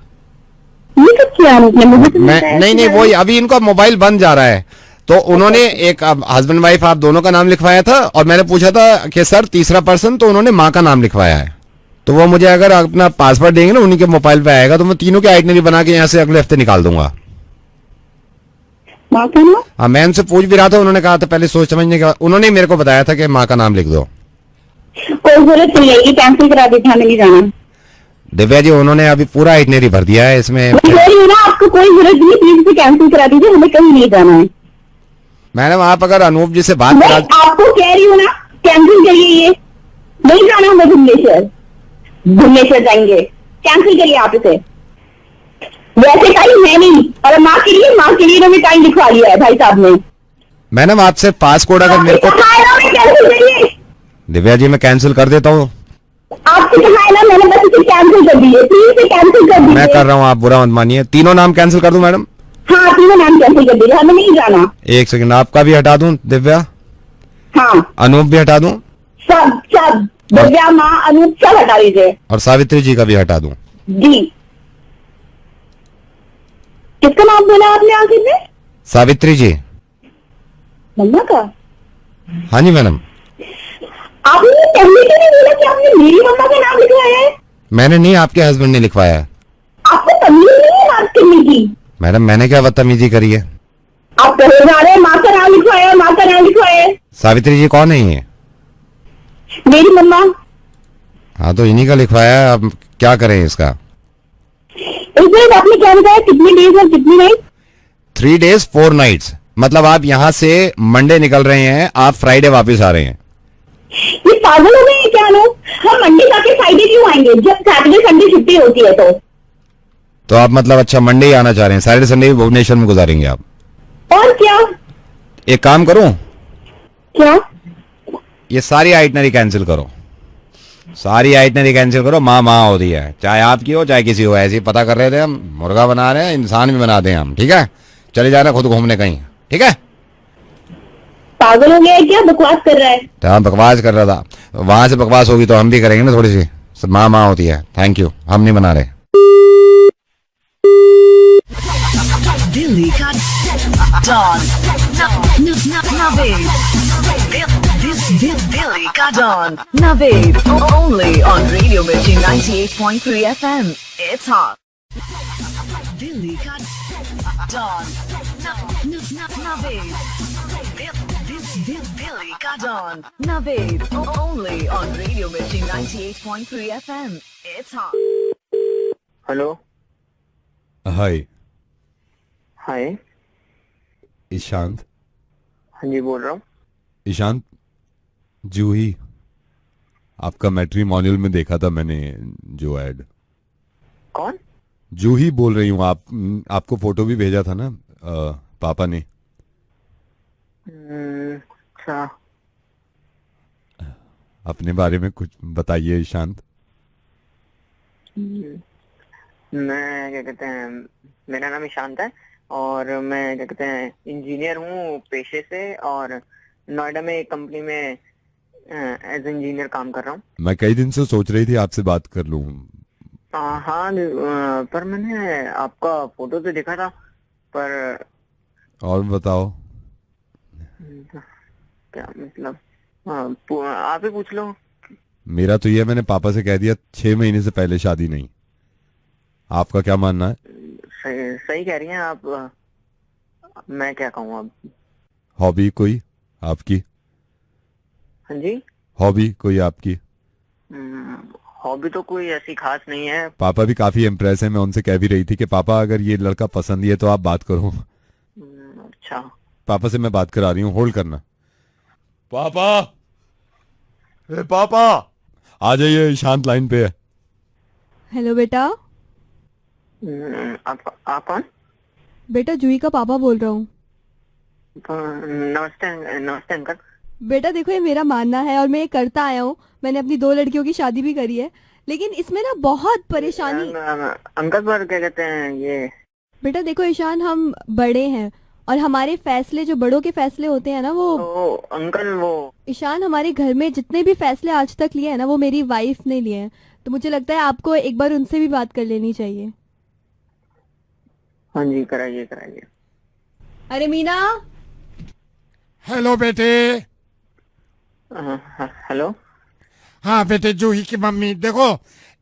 ये तो क्या आपने मुझे तो नहीं, वही अभी इनका मोबाइल बंद जा रहा है, तो उन्होंने एक हस्बैंड वाइफ आप दोनों का नाम लिखवाया था, और मैंने पूछा था कि सर तीसरा पर्सन, तो उन्होंने माँ का नाम लिखवाया है। तो वो मुझे अगर अपना पासवर्ड देंगे ना, उन्हीं के मोबाइल पे आएगा, तो मैं तीनों की आइटनरी बना के यहाँ से अगले हफ्ते निकाल दूंगा। हाँ, मैं उनसे पूछ भी रहा था, उन्होंने कहा था पहले सोच समझने का, उन्होंने मेरे को बताया था कि माँ का नाम लिख दो। कोई जरूरत नहीं है, कैंसिल करा देते, हमें नहीं जाना। दिव्या जी, उन्होंने अभी पूरा आइटनरी भर दिया है इसमें। ना, आपको कोई जरूरत नहीं, प्लीज इसे कैंसिल करा दीजिए, हमें कहीं नहीं जाना है। मैडम, आप अगर अनूप जी से बात करा, आपको कह रही हूँ ना, कैंसिल करिए, ये नहीं जाना हमें भुवनेश्वर जाएंगे, कैंसिल करिए आप इसे। वैसे टाइम है नहीं, और माँ के लिए इन्होंने टाइम लिखवा लिया है भाई साहब ने। मैडम, आपसे पासकोड अगर मेरे को, दिव्या जी मैं कैंसिल कर देता हूँ। आपको कहा है ना, मैंने बस इसे कैंसिल कर दिए, प्लीज कैंसिल कर दीजिए। मैं कर रहा हूँ, आप बुरा मत मानिए। तीनों नाम कैंसिल कर दूं मैडम? हाँ, तीनों नाम कैंसिल कर दीजिए, हमें नहीं जाना। एक सेकंड, आपका भी हटा दूं दिव्या? हाँ। अनूप भी हटा दूं? सब दिव्या, माँ, अनूप सब हटा दीजिए। और सावित्री जी का भी हटा दूं? जी। किसका नाम बोला आपने आखिर में? सावित्री जी। मम्मा का? हाँ जी मैडम। आपने पहले क्यों नहीं बोला कि आपने मेरी मम्मा का नाम लिखवाया है? मैंने नहीं, आपके हस्बैंड ने लिखवाया है। आपको तमीज नहीं है बात करने की? मैडम, मैंने क्या बदतमीजी करी है? आप कहे जा रहे हैं माँ का नाम लिखवाया, माँ का नाम लिखवाया। सावित्री जी कौन है ये? मेरी मम्मा। हाँ, तो इन्हीं का लिखवाया है, अब क्या करें इसका? इसमें आपने क्या बताया, कितनी डेज और कितनी नाइट? 3 days 4 nights, मतलब आप यहाँ से मंडे निकल रहे हैं, आप फ्राइडे वापस आ रहे हैं। ये पागल हो गए हैं क्या लोग? हम मंडे जाके फ्राइडे क्यों आएंगे, जब सैटरडे संडे छुट्टी होती है? तो आप मतलब अच्छा मंडे ही आना चाह रहे हैं, सैटरडे संडे भी भुवनेश्वर में गुजारेंगे आप? और क्या? एक काम करूं? क्या? ये सारी आइटनरी कैंसिल करो, सारी आइटनरी कैंसिल करो। माँ होती है, चाहे आपकी हो चाहे किसी हो, ऐसे ही पता कर रहे थे हम, मुर्गा बना रहे हैं, इंसान भी बना दें हम, ठीक है? चले जाना खुद घूमने कहीं, ठीक है? पागल हो गया है क्या, बकवास कर रहा है? हाँ, बकवास कर रहा था, वहां से बकवास होगी तो हम भी करेंगे ना थोड़ी सी। माँ होती है, थैंक यू, हम नहीं बना रहे। दिल्ली का डॉन नवेद, दिल्ली का don Naved, only on Radio Mirchi 98.3 FM. It's hot. Delhi का डॉन नवेद, दिल्ली का don Naved, only on Radio Mirchi 98.3 FM. It's hot. Hello. Hi. Hi. Ishant. हाँ जी, बोल रहा हूँ। ईशांत, जूही आपका मैट्रिमोनियल में देखा था मैंने जो ऐड। कौन? जूही बोल रही हूँ। आपको फोटो भी भेजा था ना पापा ने। अच्छा, अपने बारे में कुछ बताइए ईशांत। मैं क्या कहते हैं, मेरा नाम ईशांत है और मैं क्या कहते हैं इंजीनियर हूँ पेशे से, और नोएडा में एक कंपनी में एज इंजीनियर काम कर रहा हूँ। मैं कई दिन से सोच रही थी आपसे बात कर लूँ। हाँ, पर मैंने आपका फोटो तो देखा था, पर और बताओ क्या मतलब, आप ही पूछ लो। मेरा तो ये, मैंने पापा से कह दिया 6 महीने से पहले शादी नहीं। आपका क्या मानना है? सही कह रही हैं आप, मैं क्या कहूँ अब। हॉबी कोई आपकी? हाँ जी, हॉबी कोई आपकी? हॉबी तो कोई ऐसी खास नहीं है। पापा भी काफी इम्प्रेस है। मैं उनसे कह भी रही थी कि पापा अगर ये लड़का पसंद ही है तो आप बात करो। अच्छा, पापा से मैं बात करा रही हूँ, होल्ड करना। पापा, पापा आ जाइए, शांत लाइन पे है। हेलो बेटा। आप कौन? बेटा जूही का पापा बोल रहा हूँ। नमस्ते, नमस्ते अंकल। बेटा देखो, ये मेरा मानना है और मैं ये करता आया हूँ। मैंने अपनी 2 लड़कियों की शादी भी करी है, लेकिन इसमें ना बहुत परेशानी। अंकल पर क्या कहते हैं ये। बेटा देखो ईशान, हम बड़े हैं और हमारे फैसले, जो बड़ों के फैसले होते हैं ना, वो अंकल वो ईशान, हमारे घर में जितने भी फैसले आज तक लिए हैं ना, वो मेरी वाइफ ने लिए हैं। तो मुझे लगता है आपको एक बार उनसे भी बात कर लेनी चाहिए। हाँ जी, कराइए कराइए। अरे मीना। हेलो बेटे। हेलो। हाँ बेटे, जूही की मम्मी। देखो,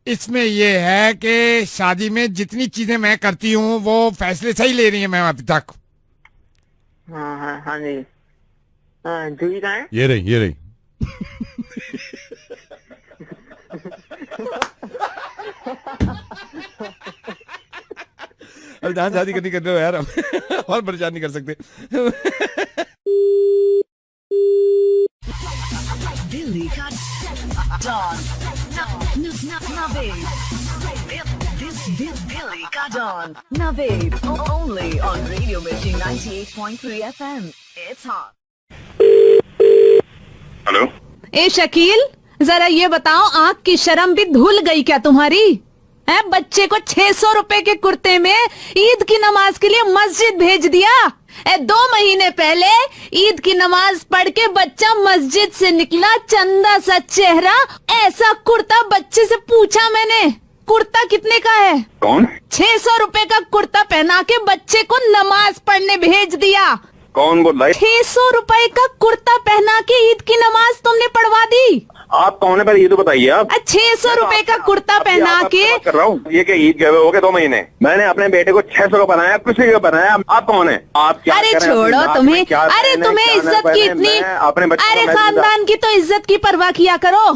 इसमें ये है कि शादी में जितनी चीजें मैं करती हूँ वो फैसले सही ले रही है मैं अभी तक। हाँ जी। जूही कहाँ है? ये रही। अब जहाँ शादी करनी कर रहे हो यार, हम और परेशान नहीं कर सकते। दिल्ली का डॉन नवेद। दिल्ली का don Naved, only on Radio Mirchi 98.3 FM. It's hot. Hello. ए शकील, जरा ये बताओ, आँख की शर्म भी धुल गई क्या तुम्हारी? है, बच्चे को 600 रुपए के कुर्ते में ईद की नमाज के लिए मस्जिद भेज दिया। 2 महीने पहले ईद की नमाज पढ़ के बच्चा मस्जिद से निकला, चंदा सा चेहरा, ऐसा कुर्ता। बच्चे से पूछा मैंने, कुर्ता कितने का है? कौन? 600 रुपए का कुर्ता पहना के बच्चे को नमाज पढ़ने भेज दिया। कौन बोल रहा है? 600 रुपए का कुर्ता पहना के ईद की नमाज तुमने पढ़वा दी। आप कौन है पहले ये तो बताइए आप। 600 रुपए का कुर्ता पहना के कर रहा हूँ। ये क्या ईद गए हो गए 2 महीने? मैंने अपने बेटे को 600 का बनाया, कुछ नहीं का बनाया। आप कौन है? आप क्या? अरे छोड़ो तुम्हें, अरे तुम्हें इज्जत की इतनी, अरे खानदान की तो इज्जत की परवाह किया करो।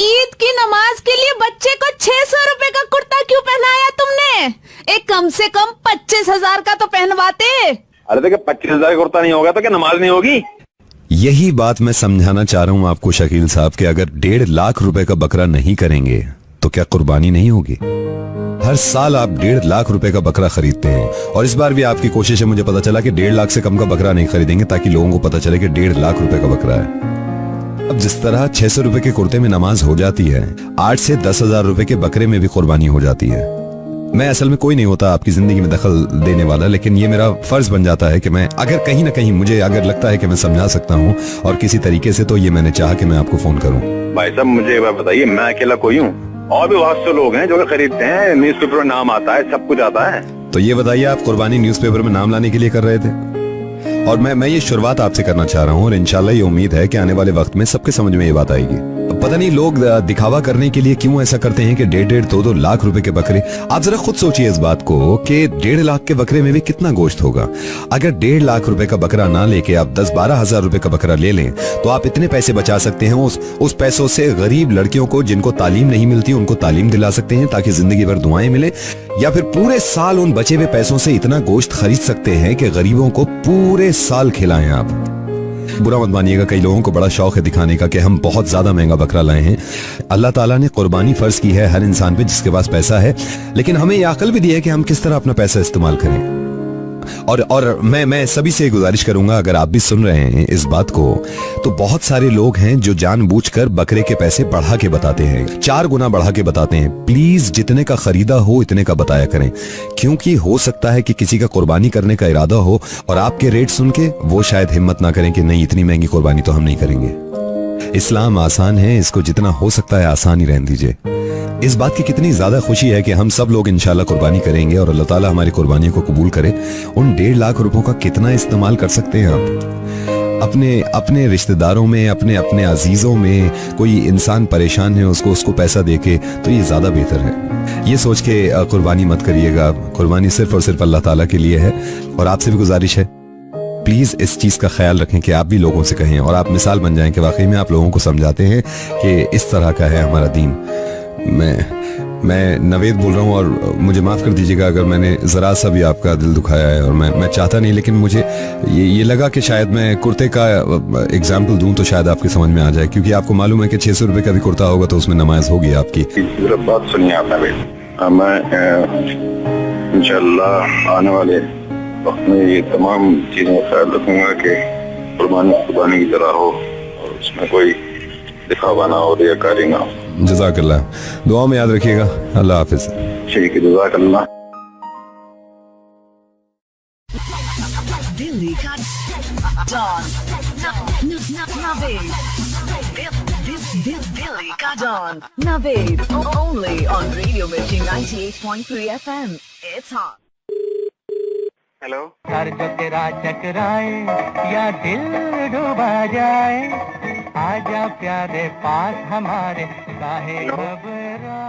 ईद की नमाज के लिए बच्चे को 600 रुपए का कुर्ता क्यों पहनाया तुमने? एक कम से कम 25,000 का तो पहनवाते। अरे देखिए, 25,000 का कुर्ता नहीं होगा तो क्या नमाज नहीं होगी? यही बात मैं समझाना चाह रहा हूँ आपको शकील साहब कि अगर 1.5 लाख रुपए का बकरा नहीं करेंगे तो क्या कुर्बानी नहीं होगी? हर साल आप 1.5 लाख रुपए का बकरा खरीदते हैं और इस बार भी आपकी कोशिश है, मुझे पता चला कि 1.5 लाख से कम का बकरा नहीं खरीदेंगे ताकि लोगों को पता चले कि 1.5 लाख रुपए का बकरा है। अब जिस तरह 600 रुपए के कुर्ते में नमाज हो जाती है, 8 से 10,000 रुपए के बकरे में भी कुर्बानी हो जाती है। मैं असल में कोई नहीं होता आपकी जिंदगी में दखल देने वाला, लेकिन ये मेरा फर्ज बन जाता है कि मैं अगर कहीं ना कहीं मुझे अगर लगता है कि मैं समझा सकता हूँ और किसी तरीके से, तो ये मैंने चाहा कि मैं आपको फोन करूँ। भाई साहब मुझे एक बार बताइए, मैं अकेला कोई हूँ? और भी बहुत से लोग हैं जो खरीदते हैं, न्यूज़पेपर में नाम आता है, सब कुछ आता है। तो ये बताइए, आप कुर्बानी न्यूज़पेपर में नाम लाने के लिए कर रहे थे? और मैं ये शुरुआत आपसे करना चाह रहा हूँ और इंशाल्लाह ये उम्मीद है कि आने वाले वक्त में सबके समझ में ये बात आएगी। पता नहीं लोग दिखावा करने के लिए क्यों ऐसा करते हैं कि 1.5, 2 लाख रुपए के बकरे। आप जरा खुद सोचिए इस बात को कि 1.5 लाख के बकरे में भी कितना गोश्त होगा। अगर 1.5 लाख रुपए का बकरा ना लेके आप 10-12 हजार रुपए का बकरा ले लें तो आप इतने पैसे बचा सकते हैं। उस पैसों से गरीब लड़कियों को जिनको तालीम नहीं मिलती उनको तालीम दिला सकते हैं ताकि जिंदगी भर दुआएं मिले, या फिर पूरे साल उन बचे हुए पैसों से इतना गोश्त खरीद सकते हैं कि गरीबों को पूरे साल खिलाएं आप। बुरा मत मानिएगा, कई लोगों को बड़ा शौक है दिखाने का कि हम बहुत ज्यादा महंगा बकरा लाए हैं। अल्लाह ताला ने कुर्बानी फर्ज की है हर इंसान पे जिसके पास पैसा है, लेकिन हमें ये अकल भी दी है कि हम किस तरह अपना पैसा इस्तेमाल करें। और मैं सभी से गुजारिश करूंगा, अगर आप भी सुन रहे हैं इस बात को, तो बहुत सारे लोग हैं जो जानबूझकर बकरे के पैसे बढ़ा के बताते हैं, 4 गुना बढ़ा के बताते हैं। प्लीज जितने का खरीदा हो इतने का बताया करें, क्योंकि हो सकता है कि किसी का कुर्बानी करने का इरादा हो और आपके रेट सुन के वो शायद हिम्मत ना करें कि नहीं इतनी महंगी कुर्बानी तो हम नहीं करेंगे। इस्लाम आसान है, इसको जितना हो सकता है आसान ही रहने दीजिए। इस बात की कितनी ज्यादा खुशी है कि हम सब लोग इंशाल्लाह कुर्बानी करेंगे और अल्लाह ताला हमारी कुर्बानियों को कबूल करे। उन 1.5 लाख रुपयों का कितना इस्तेमाल कर सकते हैं आप अपने रिश्तेदारों में, अपने अजीजों में। कोई इंसान परेशान है, उसको पैसा देके, तो ये ज्यादा बेहतर है। ये सोच के कुर्बानी मत करिएगा, कुर्बानी सिर्फ और सिर्फ अल्लाह ताला के लिए है। और आपसे भी गुजारिश है, प्लीज इस चीज का ख्याल रखें कि आप भी लोगों से कहें और आप मिसाल बन जाएं कि वाकई में आप लोगों को समझाते हैं कि इस तरह का है हमारा दीन। मैं नवेद बोल रहा हूँ और मुझे माफ कर दीजिएगा अगर मैंने जरा सा भी आपका दिल दुखाया है, और मैं चाहता नहीं, लेकिन मुझे ये लगा कि शायद मैं कुर्ते का एग्जाम्पल दूं तो शायद आपके समझ में आ जाए, क्योंकि आपको मालूम है कि 600 रुपए का भी कुर्ता होगा तो उसमें नमाज होगी आपकी। बात सुनिए आप नवेद, मैं इंशाल्लाह आने वाले वक्त में ये तमाम चीजों का ख्याल रखूंगा कि कुर्बानी की तरह हो और उसमें कोई दिखावा ना हो, रियाकारी ना हो। जज़ाकल्लाह, दुआ में याद रखिएगा। अल्लाह हाफिज। ठीक है, जज़ाकल्लाह। दिल्ली का डॉन नवेद, दिल्ली का don Naved, only on Radio Mirchi 98.3 FM. It's hot. Hello. Sir जो तेरा चकराए या दिल डूबा जाए, आजा प्यारे पास हमारे काहे घबरा।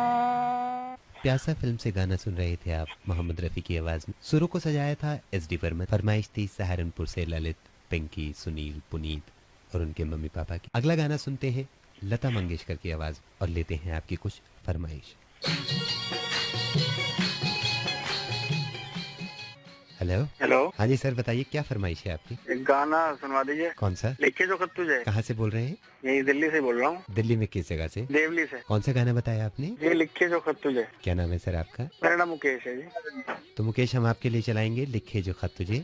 प्यासा फिल्म से गाना सुन रहे थे आप मोहम्मद रफी की आवाज में। सुरों को सजाया था SD वर्मा। फरमाइश थी सहारनपुर से ललित, पिंकी, सुनील, पुनीत और उनके मम्मी पापा की। अगला गाना सुनते हैं लता मंगेशकर की आवाज और लेते हैं आपकी कुछ फरमाइश। हेलो। हाँ जी सर, बताइए क्या फरमाइश है आपकी? एक गाना सुनवा दीजिए। कौन सा? लिखे जो खत तुझे। कहाँ से बोल रहे हैं? यही दिल्ली से बोल रहा हूँ। दिल्ली में किस जगह से? देवली से। कौन सा गाना बताया आपने? ये लिखे जो खत तुझे। क्या नाम है सर आपका? मेरा नाम मुकेश है जी। तो मुकेश, हम आपके लिए चलाएंगे लिखे जो खत तुझे।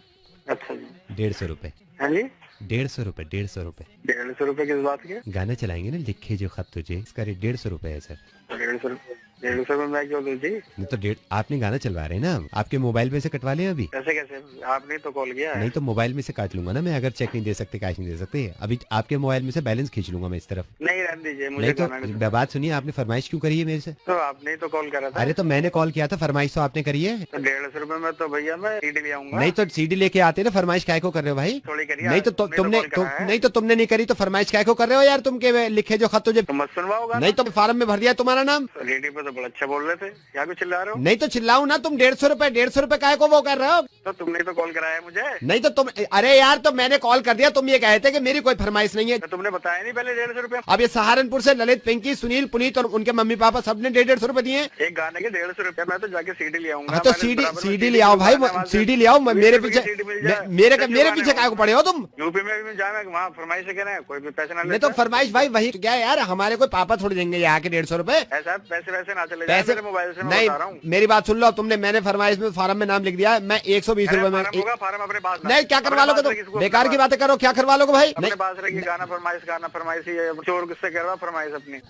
अच्छा जी। 150 रुपए। हाँ जी, 150 रुपए। 150 रुपए। 150 रुपए किस बात के? गाना चलाएंगे ना लिखे जो खत तुझे, इसका रेट 150 रुपए है सर। 150 रुपए। 150 रुपए मैं क्यों दूं जी? नहीं तो आपने गाना चलवा रहे हैं ना, आपके मोबाइल में से कटवा लें अभी। कैसे कैसे? आपने तो कॉल किया है। नहीं तो मोबाइल में से काट लूंगा ना मैं, अगर चेक नहीं दे सकते, कैश नहीं दे सकते। अभी आपके मोबाइल में से बैलेंस खींच लूंगा मैं इस तरफ। नहीं रहने दीजिए, मुझे नहीं तो बात सुनिए, आपने फरमाइश क्यों करी है मेरे से? तो आपने तो कॉल करा था। अरे तो मैंने कॉल किया था, फरमाइश तो आपने करी है। तो 150 रुपए में तो भैया मैं CD ले आऊंगा। नहीं तो CD लेके आते ना, फरमाइश काय को कर रहे हो भाई? थोड़ी करिए। नहीं तो तुमने नहीं करी तो फरमाइश काय को कर रहे हो यार? तुम के लिखे जो खत तुझे मत सुनवाओगा। नहीं तो फॉर्म में भर दिया तुम्हारा नाम। रेडियो पे तो बड़ा अच्छा बोल रहे थे, क्या कुछ चिल्ला रहे हो? नहीं तो चिल्लाऊं ना, तुम 150 रुपए काय को वो कर रहे हो? तो तुमने तो कॉल कराया मुझे। नहीं तो तुम, अरे यार तो मैंने कॉल कर दिया, तुम ये कहते कि मेरी कोई फरमाइश नहीं है। तो तुमने बताया नहीं पहले 150 रुपए? अब ये सहारनपुर से ललित, पिंकी, सुनील, पुनीत और उनके मम्मी पापा सबने 150 रुपए दिए। एक गाने के 150 रुपए, मैं तो जाके CD ले आऊंगा। तो CD ले आओ भाई, CD ले आओ। मेरे पीछे काय को पड़े हो तुम? यूपी में भी जाना, वहाँ फरमाइश से कहना है कोई भी पैसे ना ले। नहीं तो फरमाइश भाई वही क्या यार, हमारे कोई पापा थोड़ी देंगे यहाँ के 150 रुपए। ऐसा पैसे वैसे ना चले जाए मेरे मोबाइल से, मैं बता रहा हूँ। मेरी बात सुन लो, मैंने फरमाइश में फार्म में नाम लिख दिया है, मैं 120 रुपए में। फार्म अपने पास नहीं, क्या करवा लोगे तुम? बेकार की बातें करो, क्या करवा लोगे भाई? अपने पास रखिए, गाना फरमाइश चोर किससे करवा फरमाइश अपनी।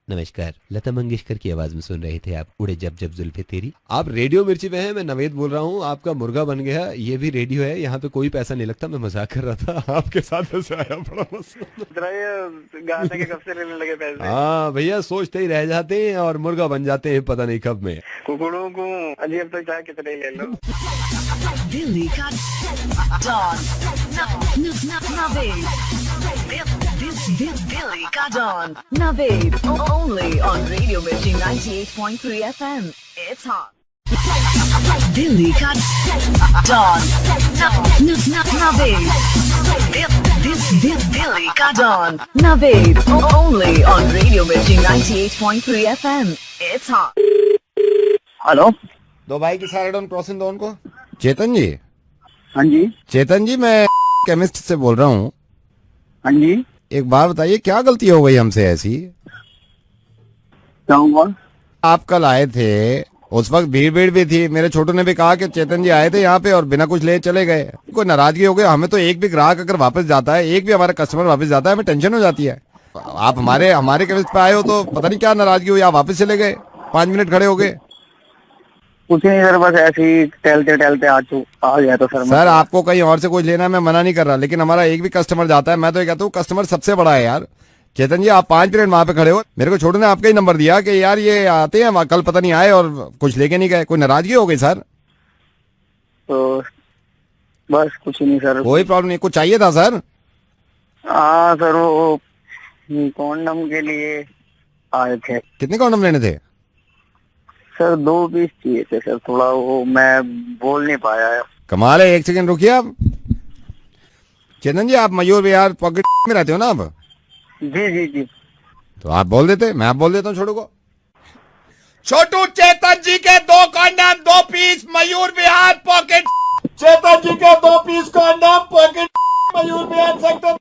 नमस्कार, लता मंगेशकर की आवाज में सुन रहे थे आप उड़े जब जब जुल्फे तेरी। आप रेडियो मिर्ची में हैं, मैं नवेद बोल रहा हूँ। आपका मुर्गा बन गया, ये भी रेडियो है, यहाँ पे कोई पैसा नहीं लगता। मैं मजाक कर रहा था आपके साथ, वैसे आया बड़ा मसला। गाने के कब से लेने लगे पैसे? हाँ भैया, सोचते ही रह जाते हैं और मुर्गा बन जाते हैं पता नहीं कब में। कुकड़ों को अजीब तो चाहे कितने ले लो। दिल्ली का डॉन नवेद, दिल्ली का don Naved, only on Radio Mirchi 98.3 FM. It's hot. Delhi का डॉन नवेद, दिल्ली का don Naved, only on Radio Mirchi 98.3 FM. It's hot. Hello, दो भाई की सारे डॉन क्रॉसिंग दो उनको। चेतन जी। हाँ जी। चेतन जी, मैं केमिस्ट से बोल रहा हूँ। हाँ जी। एक बात बताइए, क्या गलती हो गई हमसे ऐसी? क्या हुआ? आप कल आए थे, उस वक्त भीड़ भीड़ भी थी, मेरे छोटू ने भी कहा कि चेतन जी आए थे यहाँ पे और बिना कुछ ले चले गए। कोई नाराजगी हो गई? हमें तो एक भी ग्राहक अगर वापस जाता है, एक भी हमारा कस्टमर वापस जाता है, हमें टेंशन हो जाती है। आप हमारे केस पे आए हो तो पता नहीं क्या नाराजगी हुई, आप वापस चले गए, 5 मिनट खड़े हो गए। कुछ नहीं सर, बस ऐसे ही टहलते टहलते आ गया तो सर आपको कहीं और से कुछ लेना है, मैं मना नहीं कर रहा, लेकिन हमारा एक भी कस्टमर जाता है, मैं तो ये कहता हूँ कस्टमर सबसे बड़ा है यार। चेतन जी आप 5 मिनट वहां पे खड़े हो, मेरे को छोटू ने आपका ही नंबर दिया कि यार ये आते हैं, कल पता नहीं आए और कुछ लेके नहीं गए। कोई नाराजगी हो गई सर? तो बस कुछ नहीं सर। कोई प्रॉब्लम नहीं। कुछ चाहिए था सर? हाँ सर, वो कॉन्डम के लिए आए थे। कितने कॉन्डम लेने थे सर? 2 पीस चाहिए थे सर, थोड़ा वो मैं बोल नहीं पाया। कमाल है, 1 सेकंड रुकिए आप। चेतन जी आप मयूर विहार पॉकेट में रहते हो ना आप? जी जी जी। तो आप बोल देते, मैं आप बोल देता हूँ छोटू को। छोटू चेतन जी के 2 कॉन्डम 2 पीस मयूर विहार पॉकेट। चेतन जी के 2 piece condom pocket Mayur Vihar sector.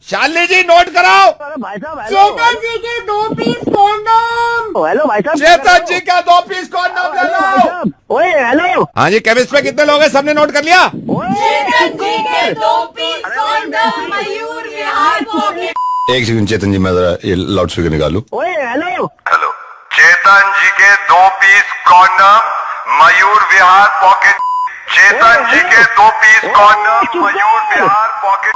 Shalini जी नोट कराओ। भाई साहब चेतन जी के 2 पीस कॉन्डम। हेलो भाई साहब। चेतन जी का 2 पीस कॉन्डम ले लो। ओए हेलो। हाँ जी, केमिस्ट में कितने लोग हैं, सबने नोट कर लिया? चेतन जी के 2 piece condom Mayur Vihar pocket. 1 second चेतन जी, मैं जरा ये लाउड स्पीकर निकालू। ओए हेलो। हेलो, चेतन जी के 2 piece condom Mayur Vihar pocket. चेतन जी के 2 piece condom Mayur Vihar pocket.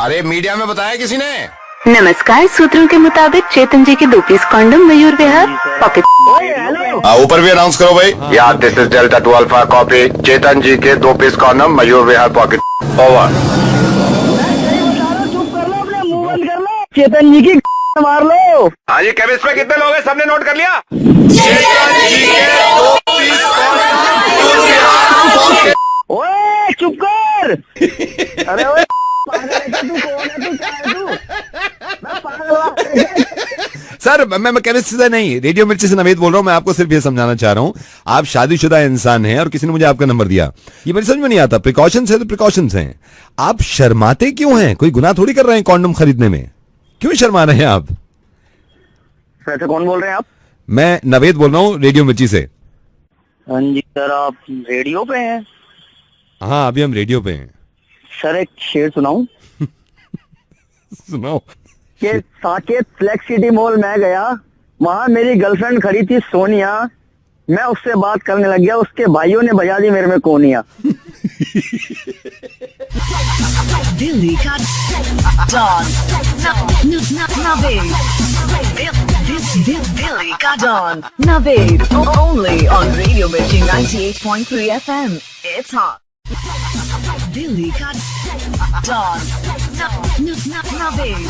अरे मीडिया में बताया किसी ने? नमस्कार, सूत्रों के मुताबिक चेतन जी के 2 piece condom Mayur Vihar pocket. ऊपर भी अनाउंस करो भाई। Yeah this is delta 2 alpha copy. Chetan ji के 2 piece condom Mayur Vihar pocket. Over. Chetan ji की मार लो। हाँ जी, केमिस्ट में कितने लोग हैं, सबने नोट कर लिया? चेतन जी के 2 piece condom Mayur Vihar pocket. ओए चुप कर। अरे ओए पागल है क्या? तू कौन है? तू क्या है? तू मैं पागल। सर मैं केमिस्ट से नहीं, रेडियो मिर्ची से नवेद बोल रहा हूँ। मैं आपको सिर्फ ये समझाना चाह रहा हूँ, आप शादीशुदा इंसान हैं और किसी ने मुझे आपका नंबर दिया, ये मेरी समझ में नहीं आता। प्रिकॉशंस है तो प्रिकॉशंस हैं। आप शर्माते क्यों हैं? कोई गुनाह थोड़ी कर रहे हैं कॉन्डम खरीदने में, क्यों शर्मा रहे हैं आप? वैसे कौन बोल रहे हैं आप? मैं नवेद बोल रहा हूँ रेडियो मिर्ची से। हाँ जी सर, आप रेडियो पे हैं? हाँ, अभी हम रेडियो पे हैं। सर एक शेर सुनाऊं? सुनाओ। कि साकेत फ्लेक्स सिटी मॉल में गया, वहां मेरी गर्लफ्रेंड खड़ी थी सोनिया, मैं उससे बात करने लग गया, उसके भाइयों ने बजा दी मेरे में कोनिया। दिल्ली का डॉन नवेद। दिल्ली का don Naved, only on Radio Mirchi 98.3 FM. It's hot. Delhi का डॉन नवेद।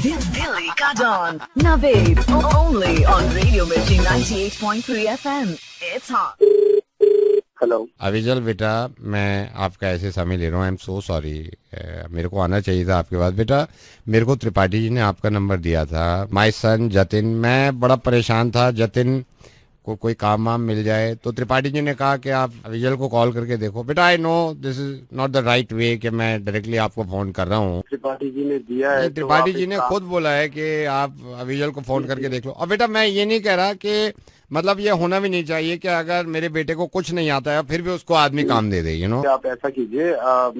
दिल्ली का don Naved, only on Radio Mirchi 98.3 FM. It's hot. Hello Avijal बेटा, मैं आपका ऐसे समय ले रहा हूँ, आई एम सो सॉरी। मेरे को आना चाहिए था आपके पास। बेटा मेरे को त्रिपाठी जी ने आपका नंबर दिया था, माय सन जतिन। मैं बड़ा परेशान था, जतिन को कोई काम वाम मिल जाए, तो त्रिपाठी जी ने कहा कि आप अविजल को कॉल करके देखो। बेटा I know this is not the right way कि मैं डायरेक्टली आपको फोन कर रहा हूँ। त्रिपाठी जी ने दिया है, त्रिपाठी जी ने खुद बोला है कि आप अविजल को फोन करके देख लो। और बेटा मैं ये नहीं कह रहा कि मतलब ये होना भी नहीं चाहिए कि अगर मेरे बेटे को कुछ नहीं आता है फिर भी उसको आदमी काम दे दे, यू नो। आप ऐसा कीजिए,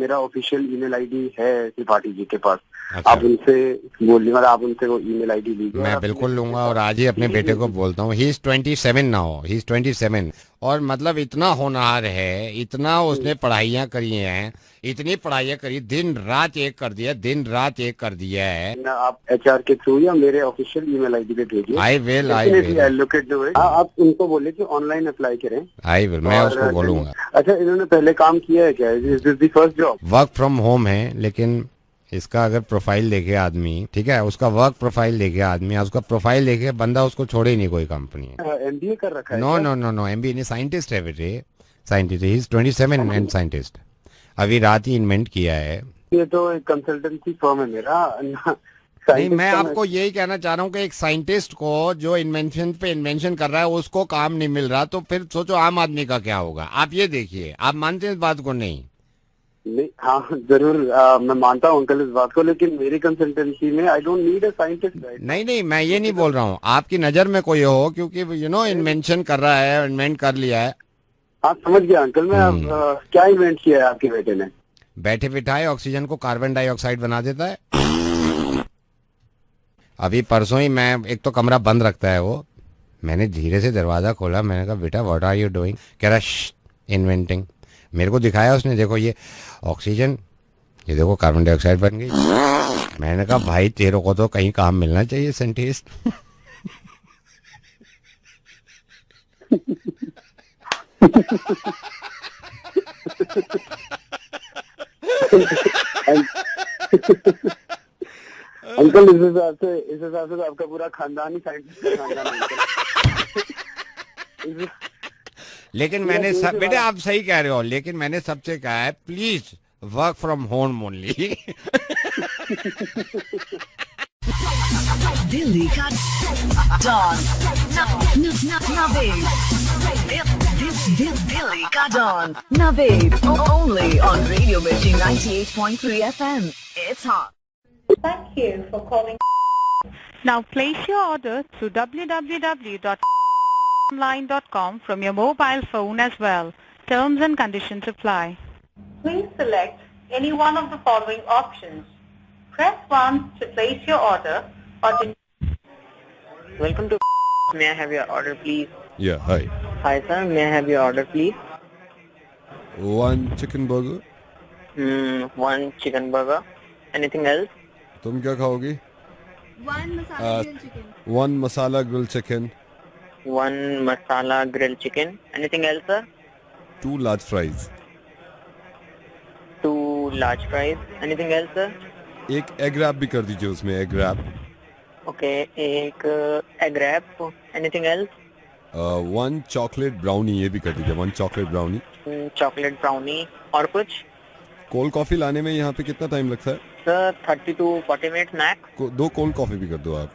मेरा ऑफिशियल ईमेल आईडी है त्रिपाठी जी के पास। अच्छा। आप उनसे बोलिए, मतलब आप उनसे वो ईमेल आईडी लीजिए। मैं बिल्कुल लूंगा और आज ही अपने बेटे को बोलता हूँ। ही इज 27 नाउ, ही इज 27 और मतलब इतना होनहार है, इतना उसने पढ़ाइयाँ करी हैं, इतनी पढ़ाइयाँ करी, दिन रात एक कर दिया, दिन रात एक कर दिया है। आप HR के थ्रू या मेरे ऑफिशियल ईमेल आईडी पे भेजिए। I will look at it. आप उनको बोले कि ऑनलाइन अप्लाई करें। आई विल, मैं उसको बोलूंगा। अच्छा, इन्होंने पहले काम किया है क्या? Is this the first job? Work from home है, लेकिन इसका अगर प्रोफाइल देखे आदमी, ठीक है, उसका वर्क प्रोफाइल देखे आदमी, उसका प्रोफाइल देखे बंदा, उसको छोड़े नहीं कोई कंपनी। MBA कर रखा है? No no no no, MBA नहीं, साइंटिस्ट है बेटे, scientist. He is 27 and scientist. अभी रात ही इन्वेंट किया है। ये तो एक कंसल्टेंसी फर्म है मेरा। नहीं, मैं आपको यही कहना चाह रहा हूँ कि एक साइंटिस्ट को जो इन्वेंशन पे इन्वेंशन कर रहा है उसको काम नहीं मिल रहा, तो फिर सोचो आम आदमी का क्या होगा। आप ये देखिए, आप मानते हैं इस बात को? नहीं। नहीं, हाँ जरूर, मैं मानता हूँ अंकल इस बात को, लेकिन मेरी कंसल्टेंसी में I don't need a scientist. नहीं, मैं ये नहीं बोल रहा हूँ आपकी नजर में कोई हो, क्योंकि इन्वेंशन कर रहा है, इन्वेंट कर लिया है। हाँ समझ गया अंकल मैं। क्या इन्वेंट किया है आपके बेटे ने? बैठे बिठाए ऑक्सीजन को कार्बन डाइऑक्साइड बना देता है। अभी परसों ही मैं, एक तो कमरा बंद रखता है वो, मैंने धीरे से दरवाजा खोला, मैंने कहा बेटा व्हाट आर यू डूइंग? कह रहा इन्वेंटिंग। मेरे को दिखाया उसने, देखो ये ऑक्सीजन, ये देखो कार्बन डाइऑक्साइड बन गई। मैंने कहा भाई तेरे को तो कहीं काम मिलना चाहिए साइंटिस्ट। अंकल इस हिसाब से तो आपका पूरा खानदान ही साइंटिस्ट का खानदान है अंकल। लेकिन मैंने सब, बेटे आप सही कह रहे हो, लेकिन मैंने सबसे कहा है please work from home only. Delhi का डॉन नवेद, दिल्ली का don Naved, only on Radio Mirchi 98.3 FM. It's hot. Thank you for calling. Now place your order through www.online.com from your mobile phone as well. Terms and conditions apply. Please select any one of the following options. Press 1 to place your order or to... Welcome to... May I have your order please? Yeah, hi. Hi sir, may I have your order please? One chicken burger. One chicken burger. Anything else? तुम क्या खाओगी? One masala grilled chicken. One masala grilled chicken. Anything else sir? 2 large fries. 2 large fries. Anything else sir? एक egg wrap भी कर दीजिए उसमें, egg wrap. Okay, एक egg wrap. Anything else? One chocolate brownie, ये भी कर दीजिए, one chocolate brownie. Chocolate brownie. और कुछ? कोल्ड कॉफी लाने में यहाँ पे कितना टाइम लगता है? Sir 30 to 40 minute max. 2 cold coffee भी कर दो आप।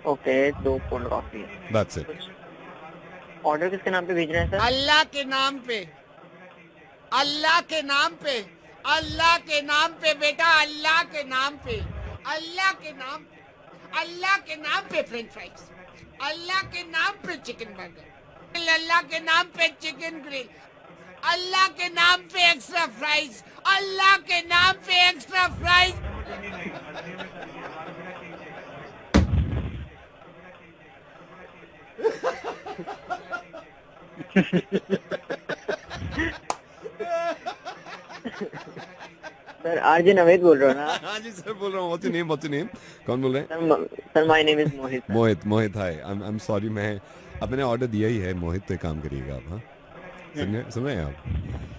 Okay, 2 cold coffee. That's it. Order किसके नाम पे भेजना है सर? अल्लाह के नाम पे, अल्लाह के नाम पे, अल्लाह के नाम पे बेटा, अल्लाह के नाम पे, अल्लाह के नाम, अल्लाह के नाम पे फ्रेंच फ्राइज, अल्लाह के नाम पे चिकन बर्गर, अल्लाह के नाम पे चिकन ग्रिल, अल्लाह के नाम पे एक्स्ट्रा फ्राइज, अल्लाह के नाम पे extra fries. Sir RJ Naved बोल रहे हो ना? हाँ जी सर बोल रहा हूँ। What's your name? What's your name? कौन बोल रहे हैं? Sir my name is Mohit. Mohit hi. I'm sorry, मैं अब मैंने ऑर्डर दिया ही है। मोहित तो काम करिएगा आप। हाँ सुन रहे हैं आप?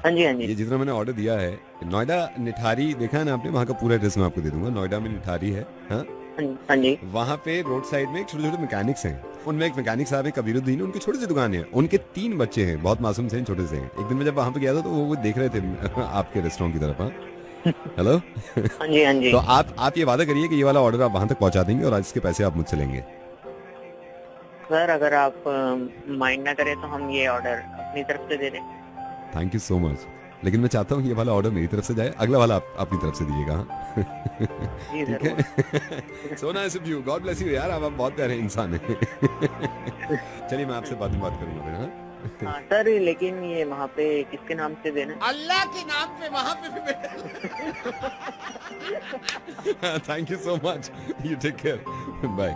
हाँ जी हाँ जी। ये जितना मैंने ऑर्डर दिया है, नोएडा निठारी देखा है ना आपने? वहाँ का पूरा एड्रेस मैं आपको दे दूंगा। नोएडा में निठारी है। हाँ जी। वहाँ पे रोड साइड में छोटे छोटे मैकेनिक्स हैं। उनमें एक मैकेनिक साहब है कबीरुद्दीन, उनकी छोटी सी दुकान है। उनके 3 बच्चे हैं, बहुत मासूम से, छोटे से हैं। एक दिन मैं जब वहाँ पे गया था तो वो देख रहे थे आपके रेस्टोरेंट की तरफ। हाँ हेलो। हाँ जी हाँ जी। तो आप ये वादा करिए कि ये वाला ऑर्डर आप वहाँ तक पहुँचा देंगे और आज इसके पैसे आप मुझसे लेंगे। सर अगर आप माइंड ना करें तो हम ये ऑर्डर अपनी तरफ से दे दें। थैंक यू सो मच, लेकिन मैं चाहता हूँ ये वाला ऑर्डर मेरी तरफ से जाए, अगला वाला आप अपनी तरफ से दीजिएगा। ठीक है? So nice of you, God bless you यार, आप बहुत प्यारे इंसान हैं। चलिए मैं आपसे बाद में बात करूंगा फिर। हाँ सर, लेकिन ये वहाँ पे किसके नाम से देना? अल्लाह के नाम पे वहाँ पे भी। Thank you so much, you take care, bye.